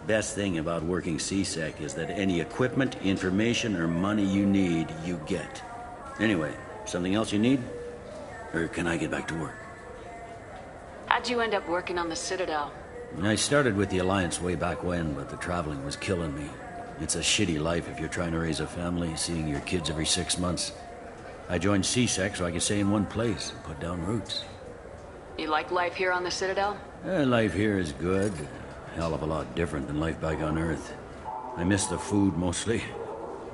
Best thing about working CSEC is that any equipment, information, or money you need, you get. Anyway, something else you need? Or can I get back to work? How'd you end up working on the Citadel? I started with the Alliance way back when, but the traveling was killing me. It's a shitty life if you're trying to raise a family, seeing your kids every 6 months. I joined CSEC so I could stay in one place and put down roots. You like life here on the Citadel? Life here is good. A hell of a lot different than life back on Earth. I miss the food mostly.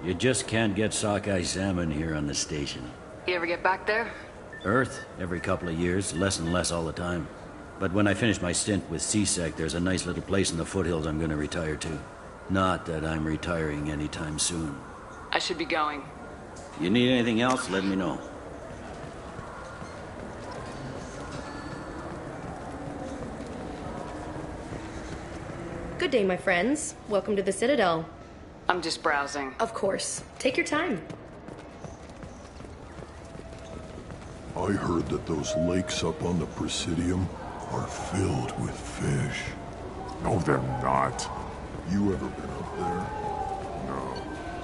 You just can't get sockeye salmon here on the station. You ever get back there? Earth, every couple of years, less and less all the time. But when I finish my stint with CSEC, there's a nice little place in the foothills I'm going to retire to. Not that I'm retiring anytime soon. I should be going. You need anything else, let me know. Good day, my friends. Welcome to the Citadel. I'm just browsing. Of course. Take your time. I heard that those lakes up on the Presidium are filled with fish. No, they're not. You ever been up there? No.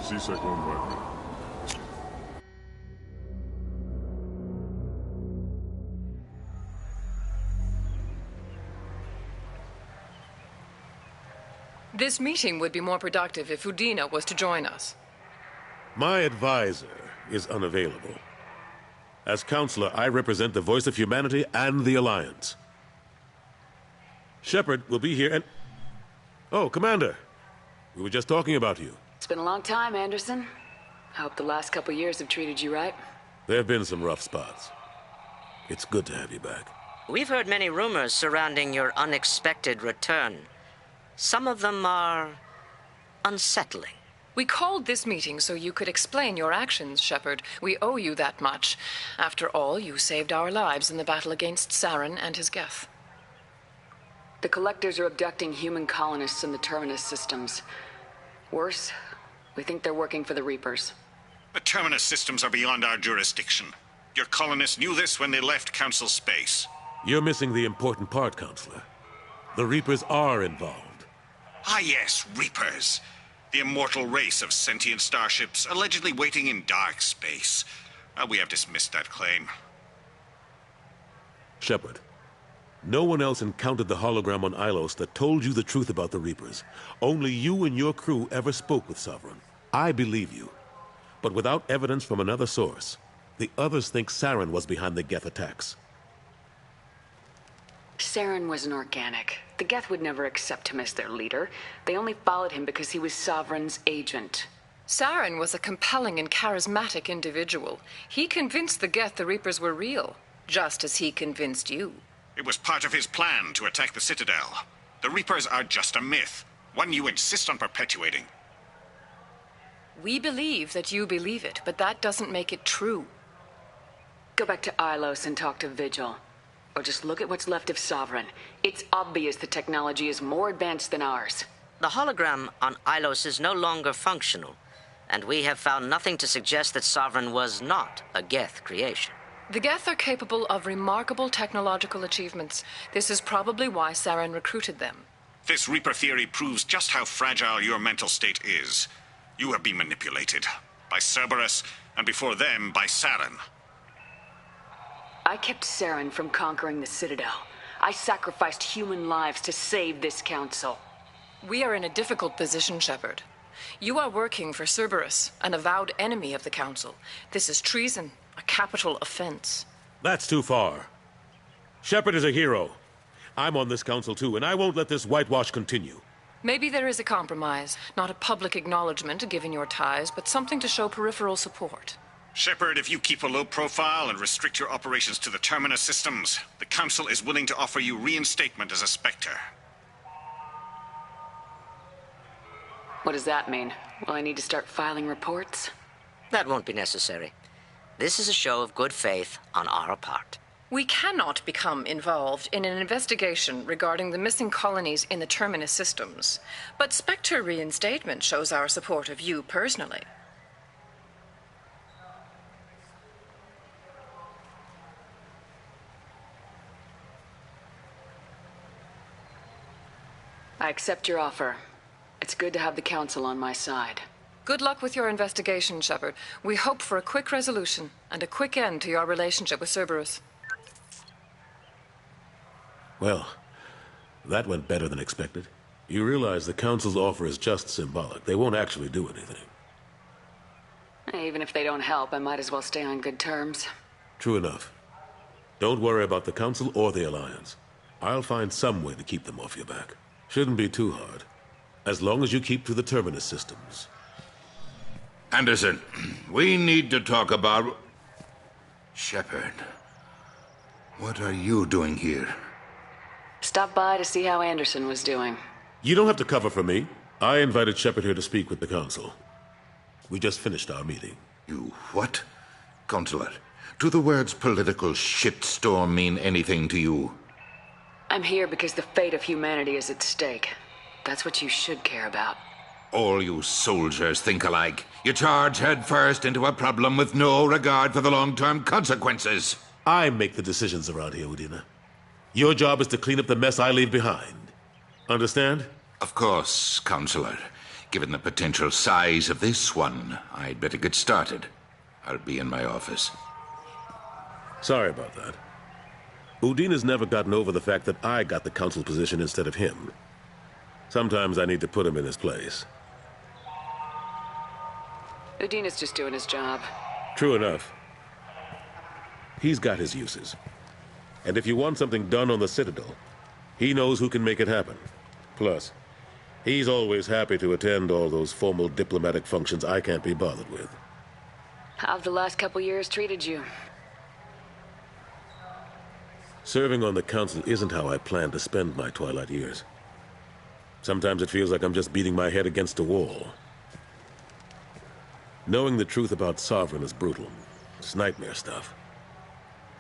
CSEC won't let me. This meeting would be more productive if Udina was to join us. My advisor is unavailable. As counselor, I represent the voice of humanity and the Alliance. Shepard will be here and... Oh, Commander. We were just talking about you. It's been a long time, Anderson. I hope the last couple years have treated you right. There have been some rough spots. It's good to have you back. We've heard many rumors surrounding your unexpected return. Some of them are unsettling. We called this meeting so you could explain your actions, Shepard. We owe you that much. After all, you saved our lives in the battle against Saren and his Geth. The Collectors are abducting human colonists in the Terminus systems. Worse, we think they're working for the Reapers. The Terminus systems are beyond our jurisdiction. Your colonists knew this when they left Council space. You're missing the important part, Counselor. The Reapers are involved. Ah yes, Reapers. The immortal race of sentient starships allegedly waiting in dark space. We have dismissed that claim. Shepard, no one else encountered the hologram on Ilos that told you the truth about the Reapers. Only you and your crew ever spoke with Sovereign. I believe you. But without evidence from another source, the others think Saren was behind the Geth attacks. Saren was an organic. The Geth would never accept him as their leader. They only followed him because he was Sovereign's agent. Saren was a compelling and charismatic individual. He convinced the Geth the Reapers were real, just as he convinced you. It was part of his plan to attack the Citadel. The Reapers are just a myth, one you insist on perpetuating. We believe that you believe it, but that doesn't make it true. Go back to Ilos and talk to Vigil. Or just look at what's left of Sovereign. It's obvious the technology is more advanced than ours. The hologram on Ilos is no longer functional, and we have found nothing to suggest that Sovereign was not a Geth creation. The Geth are capable of remarkable technological achievements. This is probably why Saren recruited them. This Reaper theory proves just how fragile your mental state is. You have been manipulated. By Cerberus, and before them, by Saren. I kept Saren from conquering the Citadel. I sacrificed human lives to save this council. We are in a difficult position, Shepard. You are working for Cerberus, an avowed enemy of the Council. This is treason, a capital offense. That's too far. Shepard is a hero. I'm on this council too, and I won't let this whitewash continue. Maybe there is a compromise. Not a public acknowledgement given your ties, but something to show peripheral support. Shepard, if you keep a low profile and restrict your operations to the Terminus systems, the Council is willing to offer you reinstatement as a Spectre. What does that mean? Will I need to start filing reports? That won't be necessary. This is a show of good faith on our part. We cannot become involved in an investigation regarding the missing colonies in the Terminus systems, but Spectre reinstatement shows our support of you personally. I accept your offer. It's good to have the Council on my side. Good luck with your investigation, Shepard. We hope for a quick resolution and a quick end to your relationship with Cerberus. Well, That went better than expected. You realize the Council's offer is just symbolic. They won't actually do anything. Even if they don't help, I might as well stay on good terms. True enough. Don't worry about the Council or the Alliance. I'll find some way to keep them off your back. Shouldn't be too hard. As long as you keep to the Terminus systems. Anderson, we need to talk about... Shepard. What are you doing here? Stop by to see how Anderson was doing. You don't have to cover for me. I invited Shepard here to speak with the Council. We just finished our meeting. You what? Consular, do the words political shitstorm mean anything to you? I'm here because the fate of humanity is at stake. That's what you should care about. All you soldiers think alike. You charge headfirst into a problem with no regard for the long-term consequences. I make the decisions around here, Udina. Your job is to clean up the mess I leave behind. Understand? Of course, Counselor. Given the potential size of this one, I'd better get started. I'll be in my office. Sorry about that. Udina's never gotten over the fact that I got the Council position instead of him. Sometimes I need to put him in his place. Udina's just doing his job. True enough. He's got his uses. And if you want something done on the Citadel, he knows who can make it happen. Plus, he's always happy to attend all those formal diplomatic functions I can't be bothered with. How have the last couple years treated you? Serving on the Council isn't how I plan to spend my twilight years. Sometimes it feels like I'm just beating my head against a wall. Knowing the truth about Sovereign is brutal. It's nightmare stuff.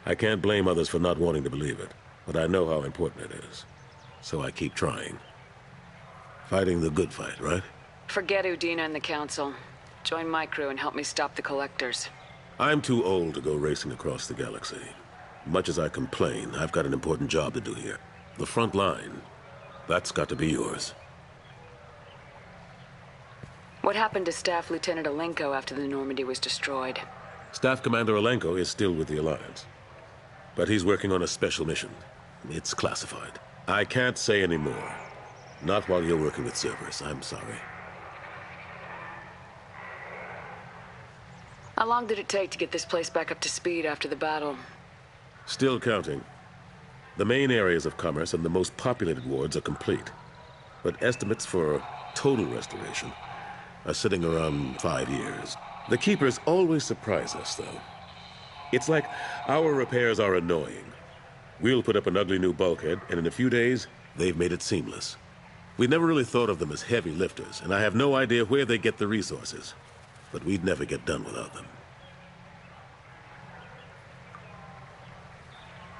I can't blame others for not wanting to believe it, but I know how important it is. So I keep trying. Fighting the good fight, right? Forget Udina and the Council. Join my crew and help me stop the Collectors. I'm too old to go racing across the galaxy. Much as I complain, I've got an important job to do here. The front line. That's got to be yours. What happened to Staff Lieutenant Alenko after the Normandy was destroyed? Staff Commander Alenko is still with the Alliance. But he's working on a special mission. It's classified. I can't say any more. Not while you're working with Cerberus, I'm sorry. How long did it take to get this place back up to speed after the battle? Still counting. The main areas of commerce and the most populated wards are complete. But estimates for total restoration are sitting around 5 years. The Keepers always surprise us, though. It's like our repairs are annoying. We'll put up an ugly new bulkhead, and in a few days, they've made it seamless. We never really thought of them as heavy lifters, and I have no idea where they get the resources. But we'd never get done without them.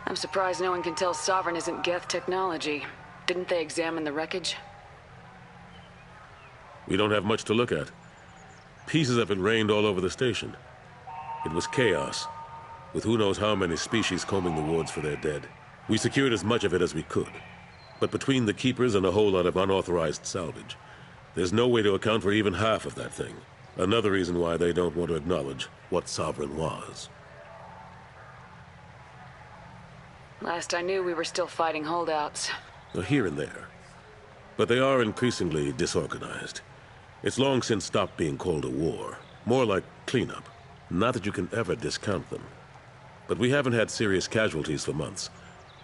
I'm surprised no one can tell Sovereign isn't Geth technology. Didn't they examine the wreckage? We don't have much to look at. Pieces of it rained all over the station. It was chaos, with who knows how many species combing the wards for their dead. We secured as much of it as we could. But between the Keepers and a whole lot of unauthorized salvage, there's no way to account for even half of that thing. Another reason why they don't want to acknowledge what Sovereign was. Last I knew, we were still fighting holdouts. Here and there. But they are increasingly disorganized. It's long since stopped being called a war. More like cleanup. Not that you can ever discount them. But we haven't had serious casualties for months.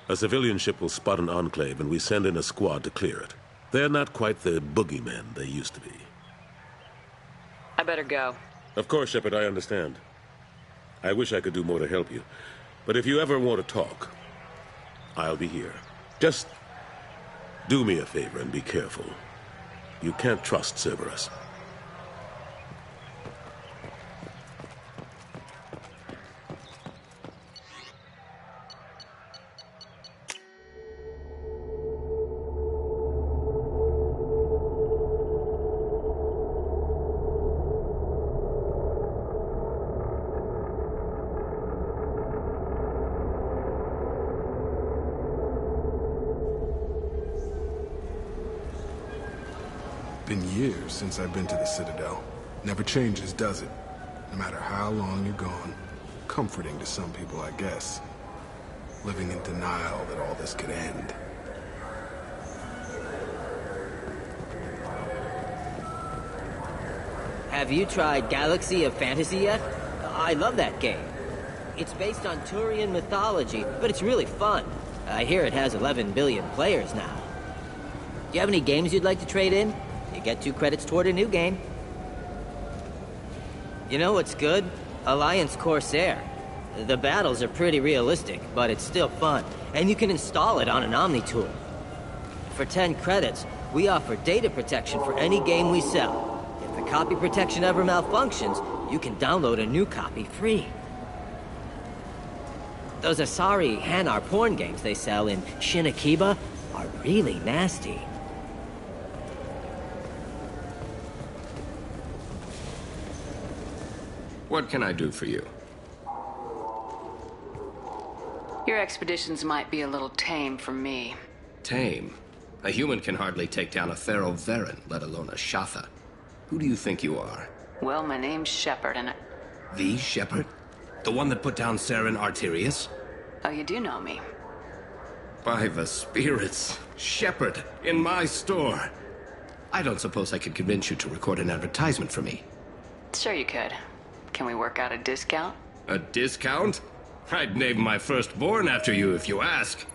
A civilian ship will spot an enclave and we send in a squad to clear it. They're not quite the boogeymen they used to be. I better go. Of course, Shepard, I understand. I wish I could do more to help you. But if you ever want to talk, I'll be here. Just do me a favor and be careful. You can't trust Cerberus. Been years since I've been to the Citadel. Never changes, does it? No matter how long you're gone. Comforting to some people, I guess. Living in denial that all this could end. Have you tried Galaxy of Fantasy yet? I love that game. It's based on Turian mythology, but it's really fun. I hear it has 11 billion players now. Do you have any games you'd like to trade in? You get 2 credits toward a new game. You know what's good? Alliance Corsair. The battles are pretty realistic, but it's still fun, and you can install it on an Omni tool. For 10 credits, we offer data protection for any game we sell. If the copy protection ever malfunctions, you can download a new copy free. Those Asari Hanar porn games they sell in Shinakiba are really nasty. What can I do for you? Your expeditions might be a little tame for me. Tame? A human can hardly take down a Pharaoh Varen, let alone a Shatha. Who do you think you are? Well, my name's Shepard, and The Shepard? The one that put down Saren Arterius? Oh, you do know me. By the spirits. Shepard, in my store. I don't suppose I could convince you to record an advertisement for me. Sure you could. Can we work out a discount? A discount? I'd name my firstborn after you if you ask.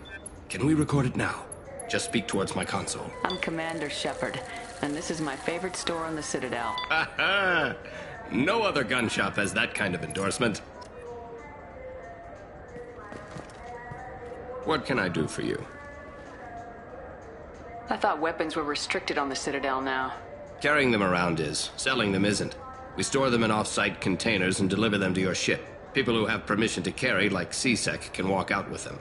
Can we record it now? Just speak towards my console. I'm Commander Shepard, and this is my favorite store on the Citadel. Ha ha! No other gun shop has that kind of endorsement. What can I do for you? I thought weapons were restricted on the Citadel now. Carrying them around is. Selling them isn't. We store them in off-site containers and deliver them to your ship. People who have permission to carry, like C-Sec, can walk out with them.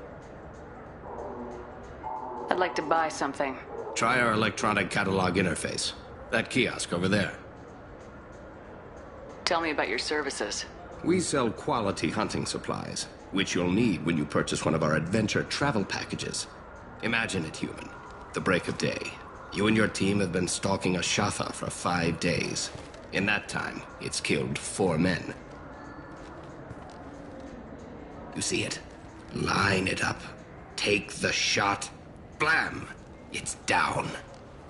I'd like to buy something. Try our electronic catalog interface. That kiosk over there. Tell me about your services. We sell quality hunting supplies, which you'll need when you purchase one of our adventure travel packages. Imagine it, human. The break of day. You and your team have been stalking a Shatha for 5 days. In that time, it's killed 4 men. You see it? Line it up. Take the shot. Blam! It's down.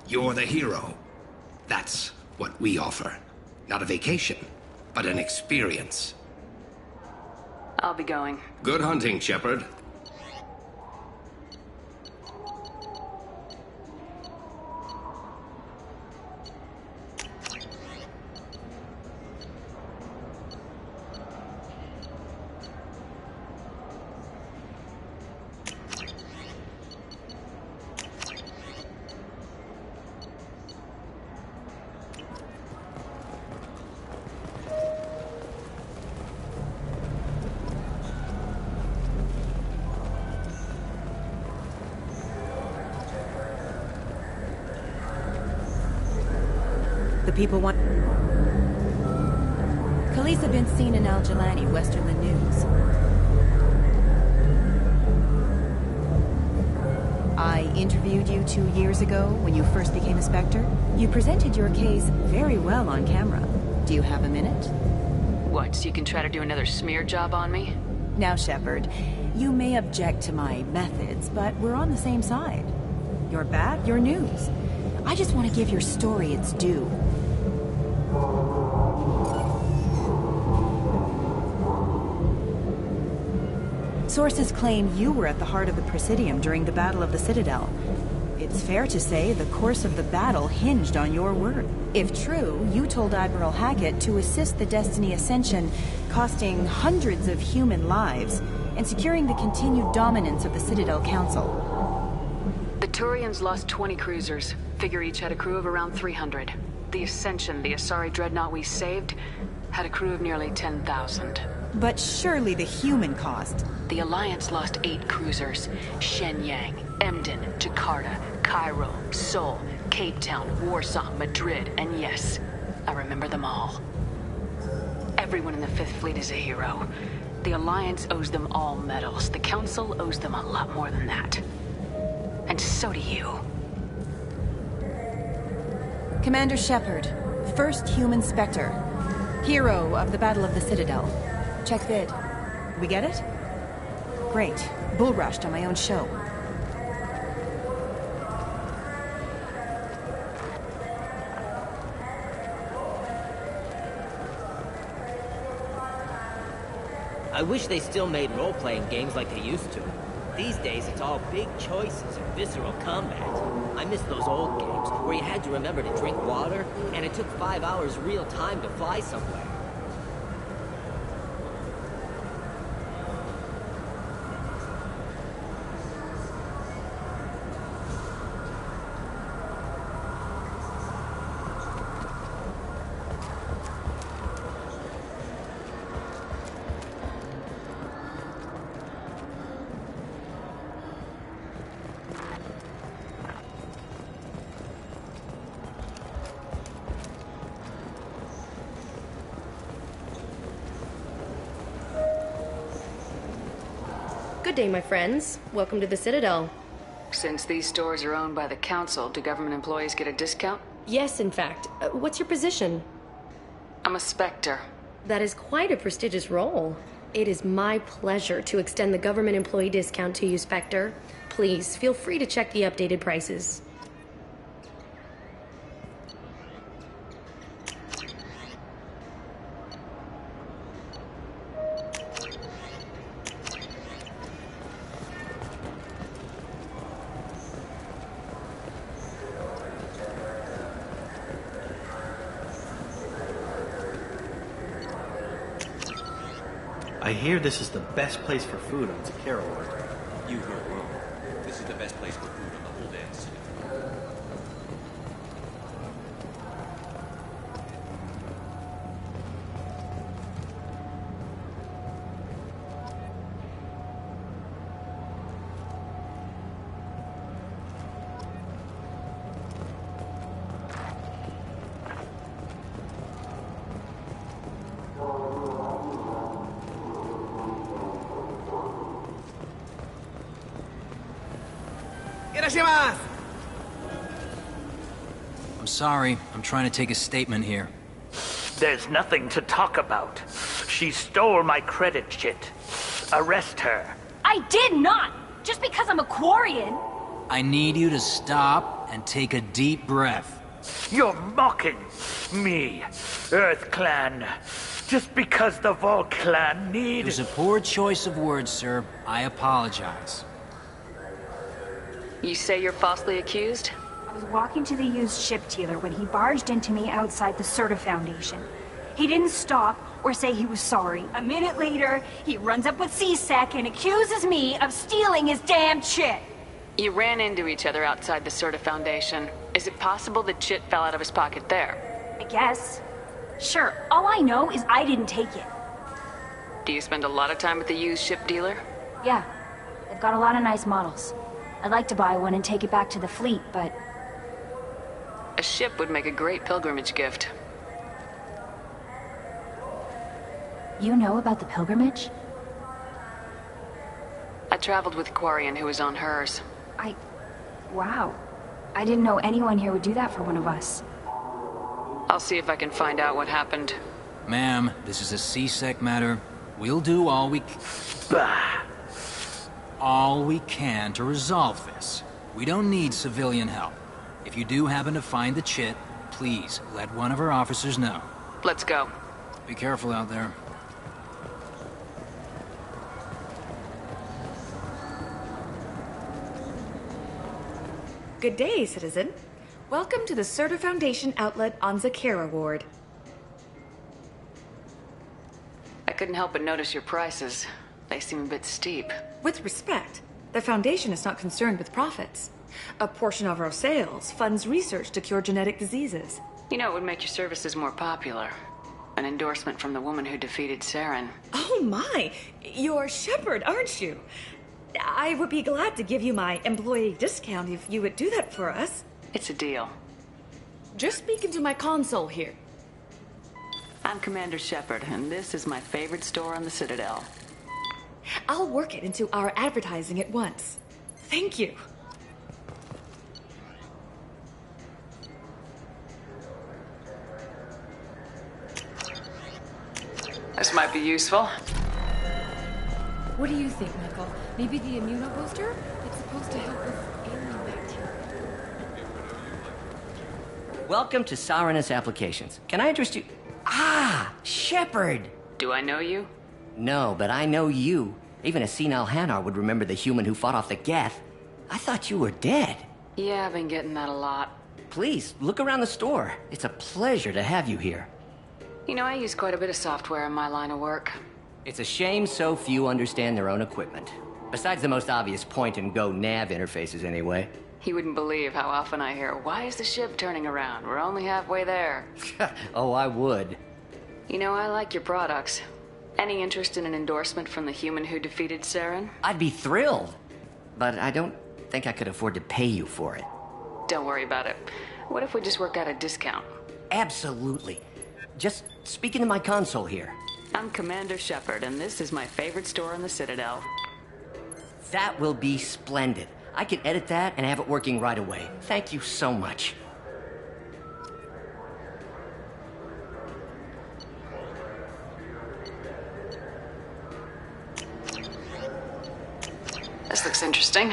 You're the hero. That's what we offer. Not a vacation, but an experience. I'll be going. Good hunting, Shepard. The people want... Khaleesa been seen in Al Jalani, Westerland News. I interviewed you 2 years ago when you first became a Spectre. You presented your case very well on camera. Do you have a minute? What, so you can try to do another smear job on me? Now, Shepard, you may object to my methods, but we're on the same side. You're bad, you're news. I just want to give your story its due. Sources claim you were at the heart of the Presidium during the Battle of the Citadel. It's fair to say the course of the battle hinged on your word. If true, you told Admiral Hackett to assist the Destiny Ascension, costing hundreds of human lives, and securing the continued dominance of the Citadel Council. The Turians lost 20 cruisers. Figure each had a crew of around 300. The Ascension, the Asari dreadnought we saved, had a crew of nearly 10,000. But surely the human cost. The Alliance lost 8 cruisers. Shenyang, Emden, Jakarta, Cairo, Seoul, Cape Town, Warsaw, Madrid, and yes, I remember them all. Everyone in the Fifth Fleet is a hero. The Alliance owes them all medals. The Council owes them a lot more than that. And so do you. Commander Shepard, first human Spectre. Hero of the Battle of the Citadel. Check vid. We get it? Great. Bull rushed on my own show. I wish they still made role-playing games like they used to. These days, it's all big choices and visceral combat. I miss those old games where you had to remember to drink water, and it took 5 hours real time to fly somewhere. Good day, my friends. Welcome to the Citadel. Since these stores are owned by the Council, do government employees get a discount? Yes, in fact. What's your position? I'm a Spectre. That is quite a prestigious role. It is my pleasure to extend the government employee discount to you, Spectre. Please, feel free to check the updated prices. I hear this is the best place for food on Zakara World. You heard wrong. This is the best place for food on the whole damn city. I'm sorry. I'm trying to take a statement here. There's nothing to talk about. She stole my credit chit. Arrest her. I did not! Just because I'm a Quarian! I need you to stop and take a deep breath. You're mocking me, Earth Clan. Just because the Vol Clan need... It was a poor choice of words, sir. I apologize. You say you're falsely accused? I was walking to the used ship dealer when he barged into me outside the Serta Foundation. He didn't stop or say he was sorry. A minute later, he runs up with C-Sec and accuses me of stealing his damn chit. You ran into each other outside the Serta Foundation. Is it possible the chit fell out of his pocket there? I guess. Sure, all I know is I didn't take it. Do you spend a lot of time at the used ship dealer? Yeah, they've got a lot of nice models. I'd like to buy one and take it back to the fleet, but... A ship would make a great pilgrimage gift. You know about the pilgrimage? I traveled with Quarian who was on hers. Wow. I didn't know anyone here would do that for one of us. I'll see if I can find out what happened. Ma'am, this is a C-Sec matter. We'll do all we can to resolve this. We don't need civilian help. If you do happen to find the chit, please let one of our officers know. Let's go. Be careful out there. Good day, citizen. Welcome to the Serta Foundation outlet on Zakara Ward. I couldn't help but notice your prices. They seem a bit steep. With respect, the Foundation is not concerned with profits. A portion of our sales funds research to cure genetic diseases. You know, it would make your services more popular. An endorsement from the woman who defeated Saren. Oh my! You're Shepard, aren't you? I would be glad to give you my employee discount if you would do that for us. It's a deal. Just speak into my console here. I'm Commander Shepard, and this is my favorite store on the Citadel. I'll work it into our advertising at once. Thank you. This might be useful. What do you think, Michael? Maybe the immunobooster? It's supposed to help with alien bacteria. Welcome to Sarenus Applications. Can I interest you? Ah, Shepard! Do I know you? No, but I know you. Even a senile Hanar would remember the human who fought off the Geth. I thought you were dead. Yeah, I've been getting that a lot. Please, look around the store. It's a pleasure to have you here. You know, I use quite a bit of software in my line of work. It's a shame so few understand their own equipment. Besides the most obvious point-and-go nav interfaces, anyway. You wouldn't believe how often I hear, "Why is the ship turning around? We're only halfway there." Oh, I would. You know, I like your products. Any interest in an endorsement from the human who defeated Saren? I'd be thrilled. But I don't think I could afford to pay you for it. Don't worry about it. What if we just work out a discount? Absolutely. Just speak into my console here. I'm Commander Shepard, and this is my favorite store in the Citadel. That will be splendid. I can edit that and have it working right away. Thank you so much. This looks interesting.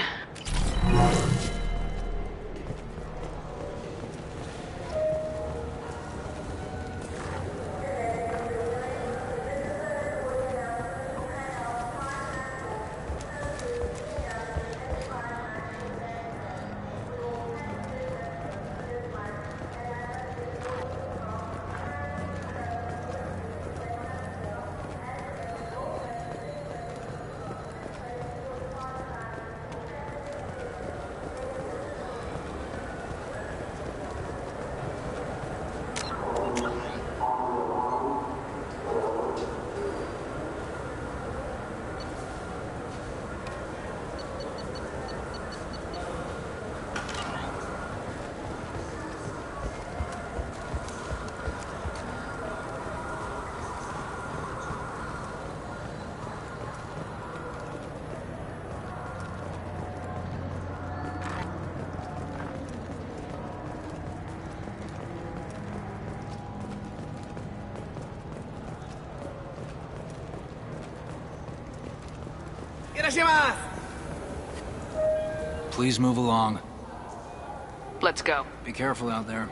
Please move along. Let's go. Be careful out there.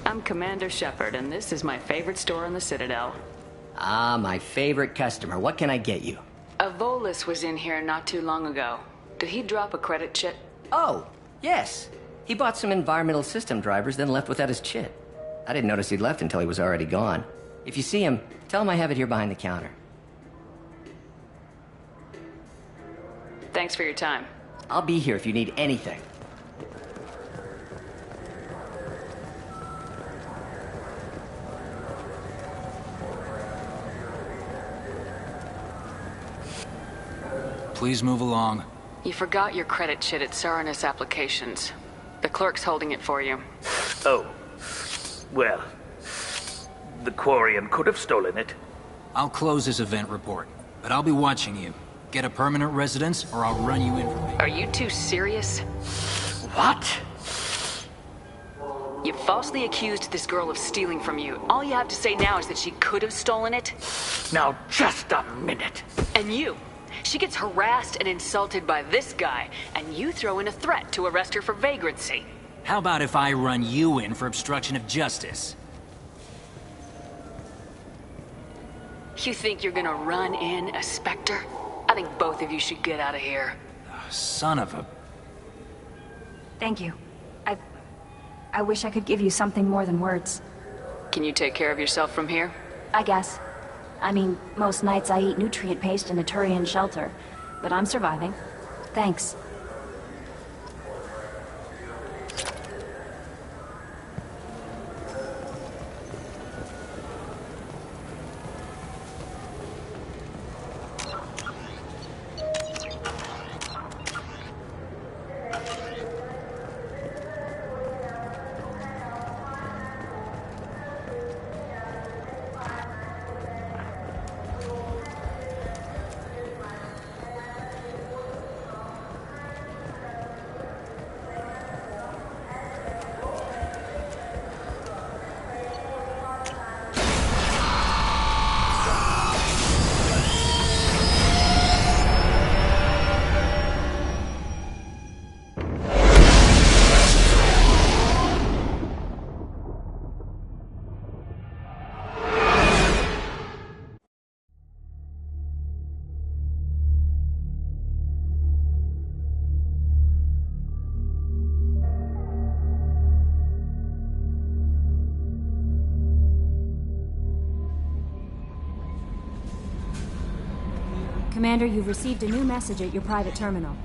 I'm Commander Shepard, and this is my favorite store in the Citadel. Ah, my favorite customer. What can I get you? A Volus was in here not too long ago. Did he drop a credit chit? Oh, yes. He bought some environmental system drivers, then left without his chit. I didn't notice he'd left until he was already gone. If you see him, tell him I have it here behind the counter. Thanks for your time. I'll be here if you need anything. Please move along. You forgot your credit chit at Saranus Applications. The clerk's holding it for you. Oh. Well, the Quarian could have stolen it. I'll close this event report, but I'll be watching you. Get a permanent residence, or I'll run you in for me. Are you two serious? What? You falsely accused this girl of stealing from you. All you have to say now is that she could have stolen it? Now, just a minute. And you? She gets harassed and insulted by this guy, and you throw in a threat to arrest her for vagrancy. How about if I run you in for obstruction of justice? You think you're gonna run in a Spectre? I think both of you should get out of here. Son of a... Thank you. I wish I could give you something more than words. Can you take care of yourself from here? I guess. I mean, most nights I eat nutrient paste in a Turian shelter, but I'm surviving. Thanks. Commander, you've received a new message at your private terminal.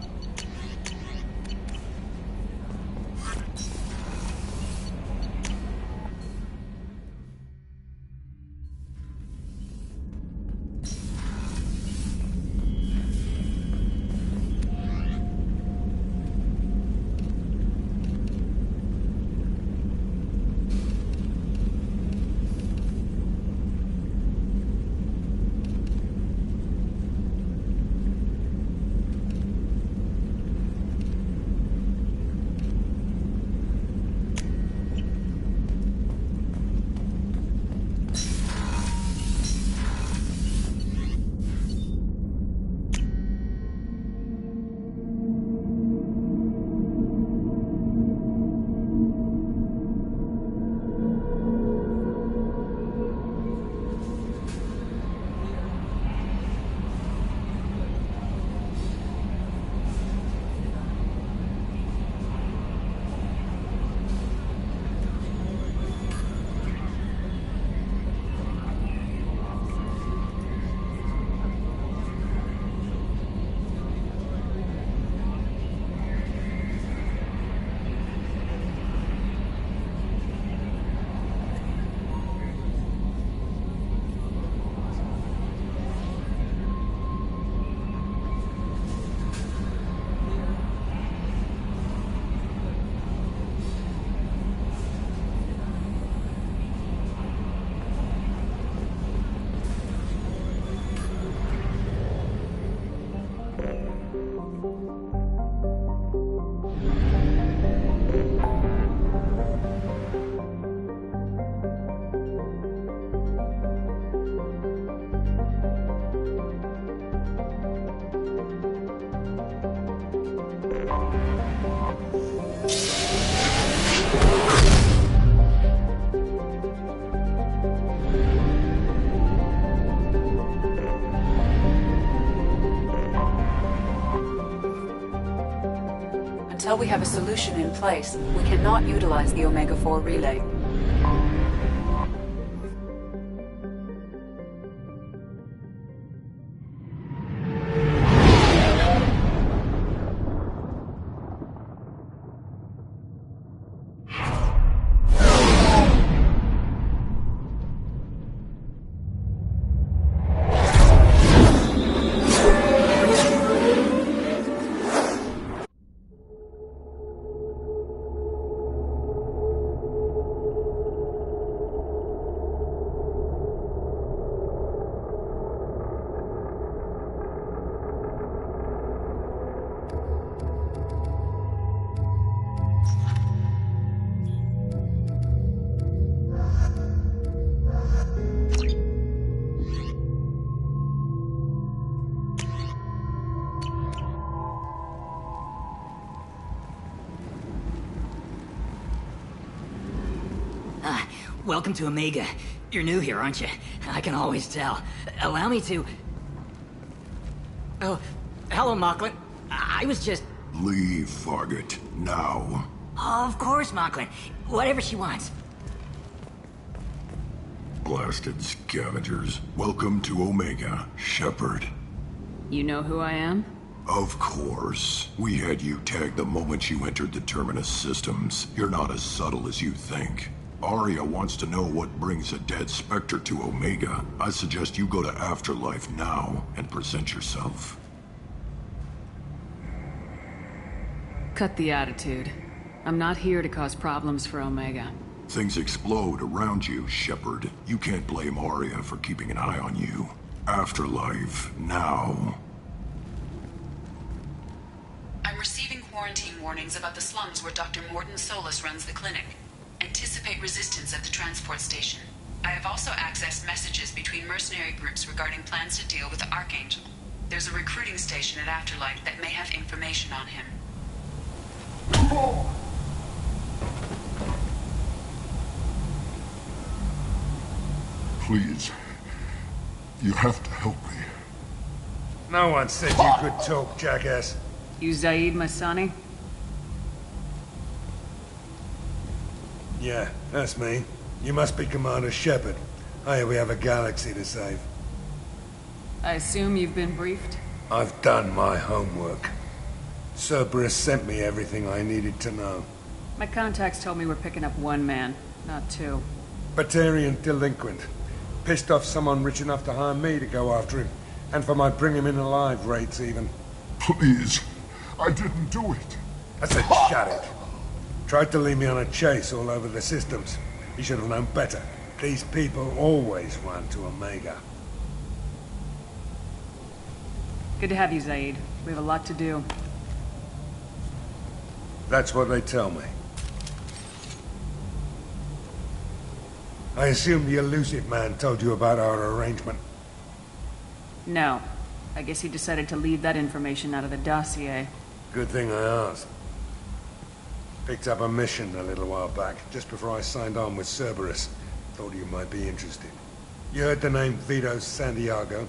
Until we have a solution in place, we cannot utilize the Omega-4 relay. Welcome to Omega. You're new here, aren't you? I can always tell. Allow me to... Oh, hello, Mocklin. I was just... Leave, Fargate. Now. Of course, Mocklin. Whatever she wants. Blasted scavengers. Welcome to Omega, Shepard. You know who I am? Of course. We had you tagged the moment you entered the Terminus systems. You're not as subtle as you think. Arya wants to know what brings a dead Spectre to Omega. I suggest you go to Afterlife now and present yourself. Cut the attitude. I'm not here to cause problems for Omega. Things explode around you, Shepard. You can't blame Arya for keeping an eye on you. Afterlife now. I'm receiving quarantine warnings about the slums where Dr. Mordin Solus runs the clinic. Anticipate resistance at the transport station. I have also accessed messages between mercenary groups regarding plans to deal with the Archangel. There's a recruiting station at Afterlife that may have information on him. Please. You have to help me. No one said you could talk, jackass. You Zaid Masani? Yeah, that's me. You must be Commander Shepard. Oh yeah, we have a galaxy to save. I assume you've been briefed? I've done my homework. Cerberus sent me everything I needed to know. My contacts told me we're picking up one man, not two. Batarian delinquent. Pissed off someone rich enough to hire me to go after him. And for my bring him in alive rates, even. Please. I didn't do it. I said shut it. Tried to lead me on a chase all over the systems. He should have known better. These people always run to Omega. Good to have you, Zaid. We have a lot to do. That's what they tell me. I assume the elusive man told you about our arrangement. No. I guess he decided to leave that information out of the dossier. Good thing I asked. Picked up a mission a little while back, just before I signed on with Cerberus. Thought you might be interested. You heard the name Vito Santiago?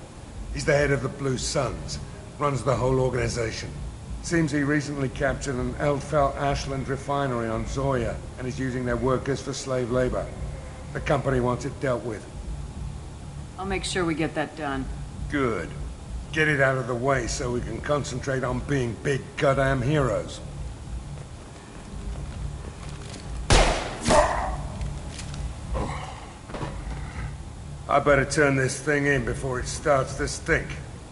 He's the head of the Blue Suns. Runs the whole organization. Seems he recently captured an Eldfell Ashland refinery on Zoya, and is using their workers for slave labor. The company wants it dealt with. I'll make sure we get that done. Good. Get it out of the way so we can concentrate on being big goddamn heroes. I better turn this thing in before it starts to stink.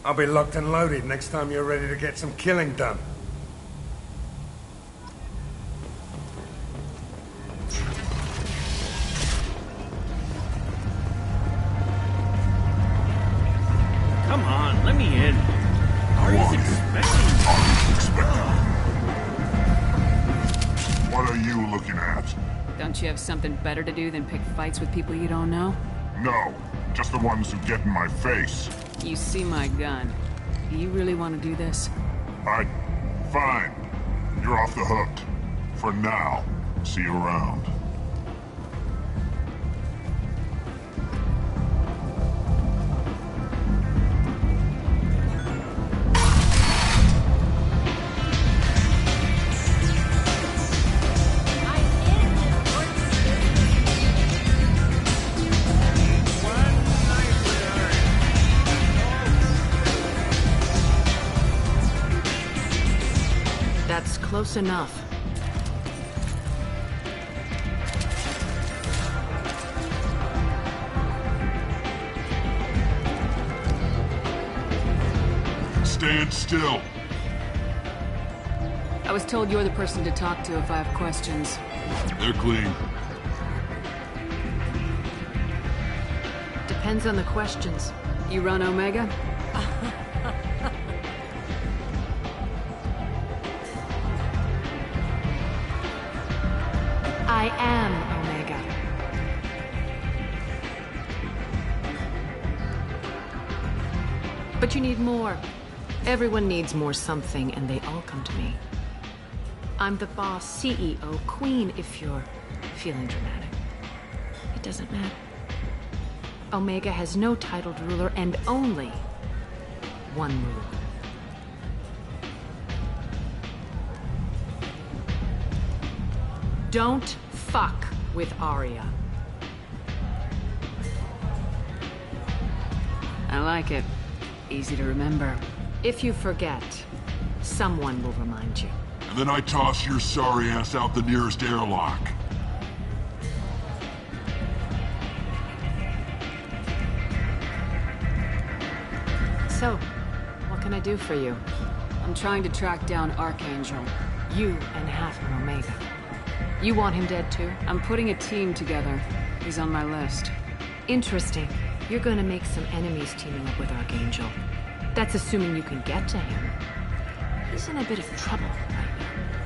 I'll be locked and loaded next time you're ready to get some killing done. Come on, let me in. Arya's expecting. What are you looking at? Don't you have something better to do than pick fights with people you don't know? No, just the ones who get in my face. You see my gun. Do you really want to do this? Fine. You're off the hook. For now. See you around. That's close enough. Stand still. I was told you're the person to talk to if I have questions. They're clean. Depends on the questions. You run Omega? I am Omega. But you need more. Everyone needs more something, and they all come to me. I'm the boss, CEO, queen, if you're feeling dramatic. It doesn't matter. Omega has no titled ruler and only one ruler. Don't fuck with Arya. I like it. Easy to remember. If you forget, someone will remind you. And then I toss your sorry ass out the nearest airlock. So, what can I do for you? I'm trying to track down Archangel. You and half of Omega. You want him dead too? I'm putting a team together. He's on my list. Interesting. You're gonna make some enemies teaming up with Archangel. That's assuming you can get to him. He's in a bit of trouble right now.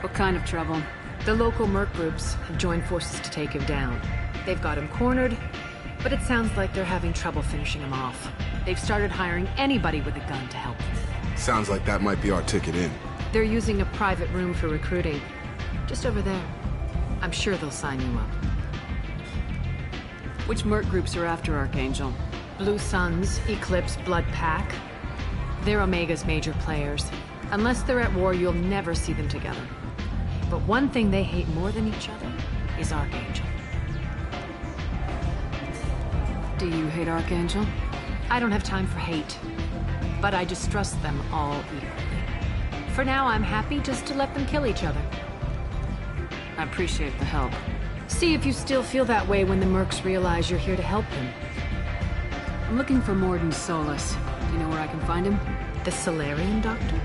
What kind of trouble? The local merc groups have joined forces to take him down. They've got him cornered, but it sounds like they're having trouble finishing him off. They've started hiring anybody with a gun to help them. Sounds like that might be our ticket in. They're using a private room for recruiting. Just over there. I'm sure they'll sign you up. Which merc groups are after Archangel? Blue Suns, Eclipse, Blood Pack. They're Omega's major players. Unless they're at war, you'll never see them together. But one thing they hate more than each other is Archangel. Do you hate Archangel? I don't have time for hate, but I distrust them all equally. For now, I'm happy just to let them kill each other. I appreciate the help. See if you still feel that way when the mercs realize you're here to help them. I'm looking for Morden Solus. Do you know where I can find him? The Solarian Doctor?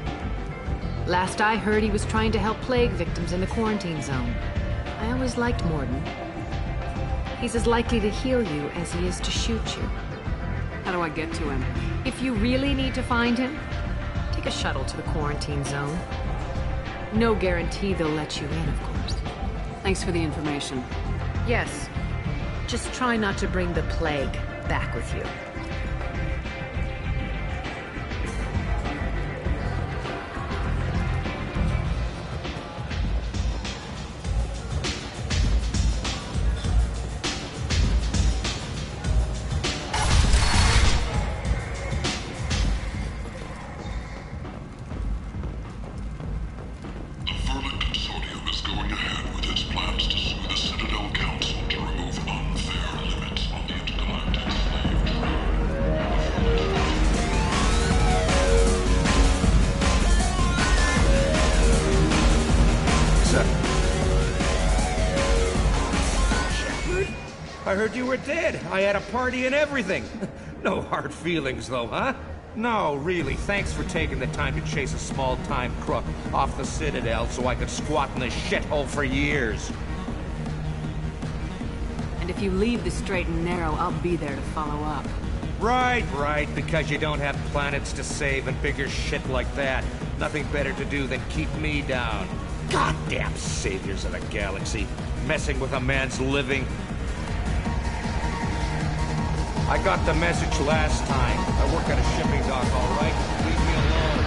Last I heard, he was trying to help plague victims in the quarantine zone. I always liked Morden. He's as likely to heal you as he is to shoot you. How do I get to him? If you really need to find him, take a shuttle to the quarantine zone. No guarantee they'll let you in, of course. Thanks for the information. Yes. Just try not to bring the plague back with you. I heard you were dead. I had a party and everything. No hard feelings, though, huh? No, really, thanks for taking the time to chase a small-time crook off the Citadel so I could squat in this shithole for years. And if you leave the straight and narrow, I'll be there to follow up. Right, because you don't have planets to save and bigger shit like that. Nothing better to do than keep me down. Goddamn saviors of the galaxy, messing with a man's living. I got the message last time. I work at a shipping dock, all right? Leave me alone.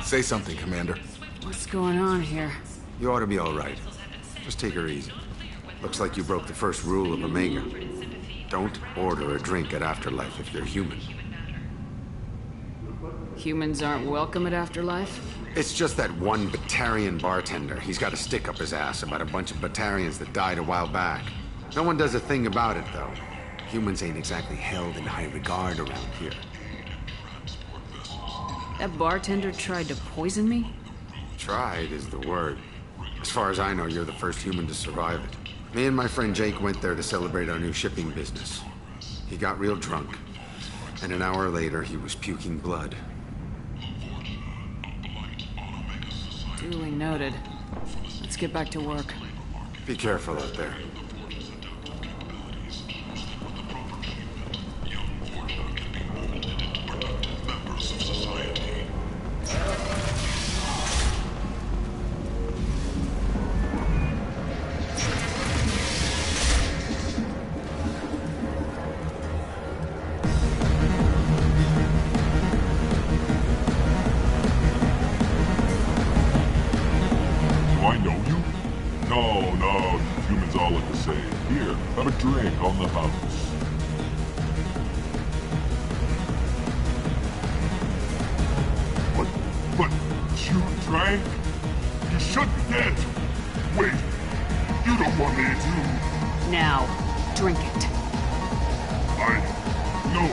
Say something, Commander. What's going on here? You ought to be all right. Just take her easy. Looks like you broke the first rule of Omega. Don't order a drink at Afterlife if you're human. Humans aren't welcome at Afterlife? It's just that one Batarian bartender. He's got a stick up his ass about a bunch of Batarians that died a while back. No one does a thing about it, though. Humans ain't exactly held in high regard around here. That bartender tried to poison me? Tried is the word. As far as I know, you're the first human to survive it. Me and my friend Jake went there to celebrate our new shipping business. He got real drunk, and an hour later he was puking blood. Duly noted. Let's get back to work. Be careful out there. Drink on the house. But you drank? You should be dead. Wait, you don't want me to. Now, drink it. No,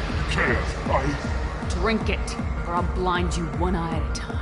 you can't. Drink it, or I'll blind you one eye at a time.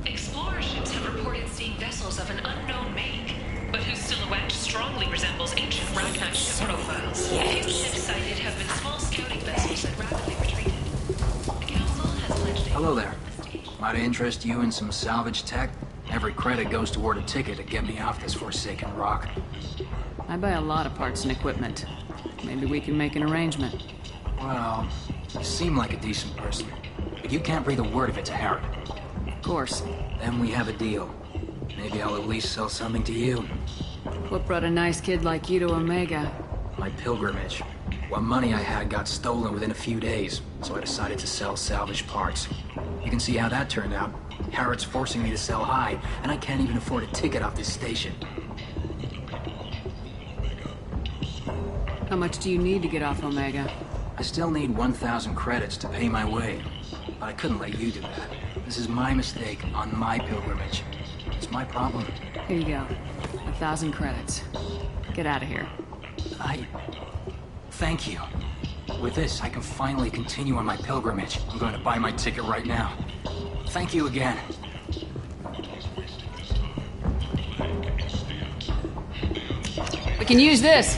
Explorer ships have reported seeing vessels of an unknown make, but whose silhouette strongly resembles ancient Ragnar ship profiles. Few ships sighted have been small scouting vessels that rapidly retreated. The Council has pledged... Hello there. Might I interest you in some salvage tech? Every credit goes toward a ticket to get me off this forsaken rock. I buy a lot of parts and equipment. Maybe we can make an arrangement. Well, you seem like a decent person, but you can't breathe a word of it to Harrod. Of course. Then we have a deal. Maybe I'll at least sell something to you. What brought a nice kid like you to Omega? My pilgrimage. What money I had got stolen within a few days, so I decided to sell salvage parts. You can see how that turned out. Harrod's forcing me to sell high, and I can't even afford a ticket off this station. How much do you need to get off Omega? I still need 1,000 credits to pay my way, but I couldn't let you do that. This is my mistake on my pilgrimage. It's my problem. Here you go. 1,000 credits. Get out of here. Thank you. With this, I can finally continue on my pilgrimage. I'm going to buy my ticket right now. Thank you again. We can use this!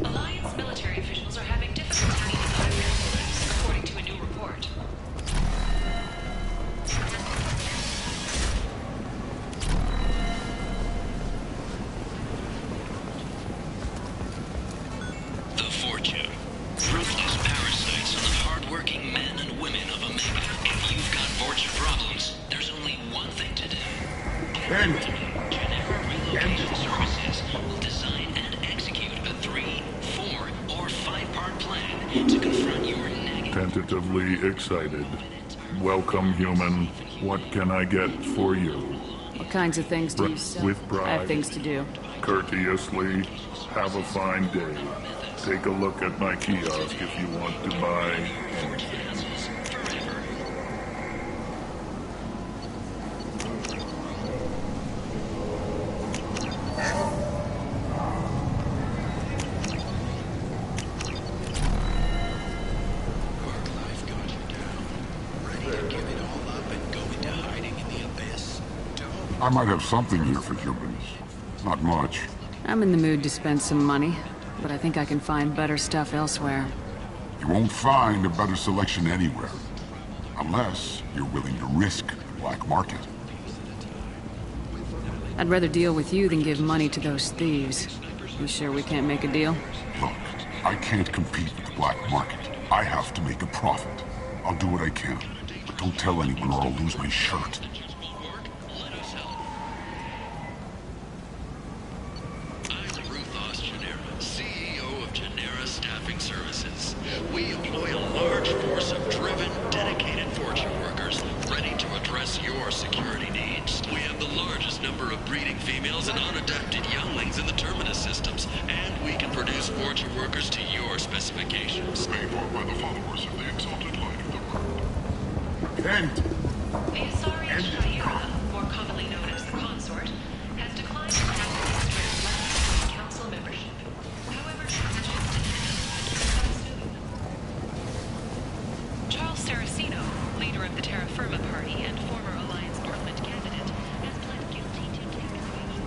Alliance military officials are having difficulty meeting high according to a new report. The Fortune. Ruthless parasites on the hard-working men and women of Omega. If you've got fortune problems, there's only one thing to do. Genera Relocation Services will design and execute a 3, 4, or 5-part plan to confront your nagging... Tentatively excited. Welcome, human. What can I get for you? What kinds of things do you sell? With pride. I have things to do. Courteously. Have a fine day. Take a look at my kiosk if you want to buy anything. I might have something here for humans. Not much. I'm in the mood to spend some money, but I think I can find better stuff elsewhere. You won't find a better selection anywhere. Unless you're willing to risk the black market. I'd rather deal with you than give money to those thieves. You sure we can't make a deal? Look, I can't compete with the black market. I have to make a profit. I'll do what I can. But don't tell anyone or I'll lose my shirt. We employ a large force of driven, dedicated fortune workers ready to address your security needs. We have the largest number of breeding females and unadapted younglings in the Terminus systems, and we can produce fortune workers to your specifications. Paid for by the followers of the exalted light of the world. Kent! The Asari Shayera, more commonly known as the Consort, has declined to participate in council membership. However, Charles Saraceno, leader of the Terra Firma Party and former Alliance Parliament candidate, has pled guilty to tax evasion.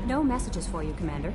No messages for you, Commander.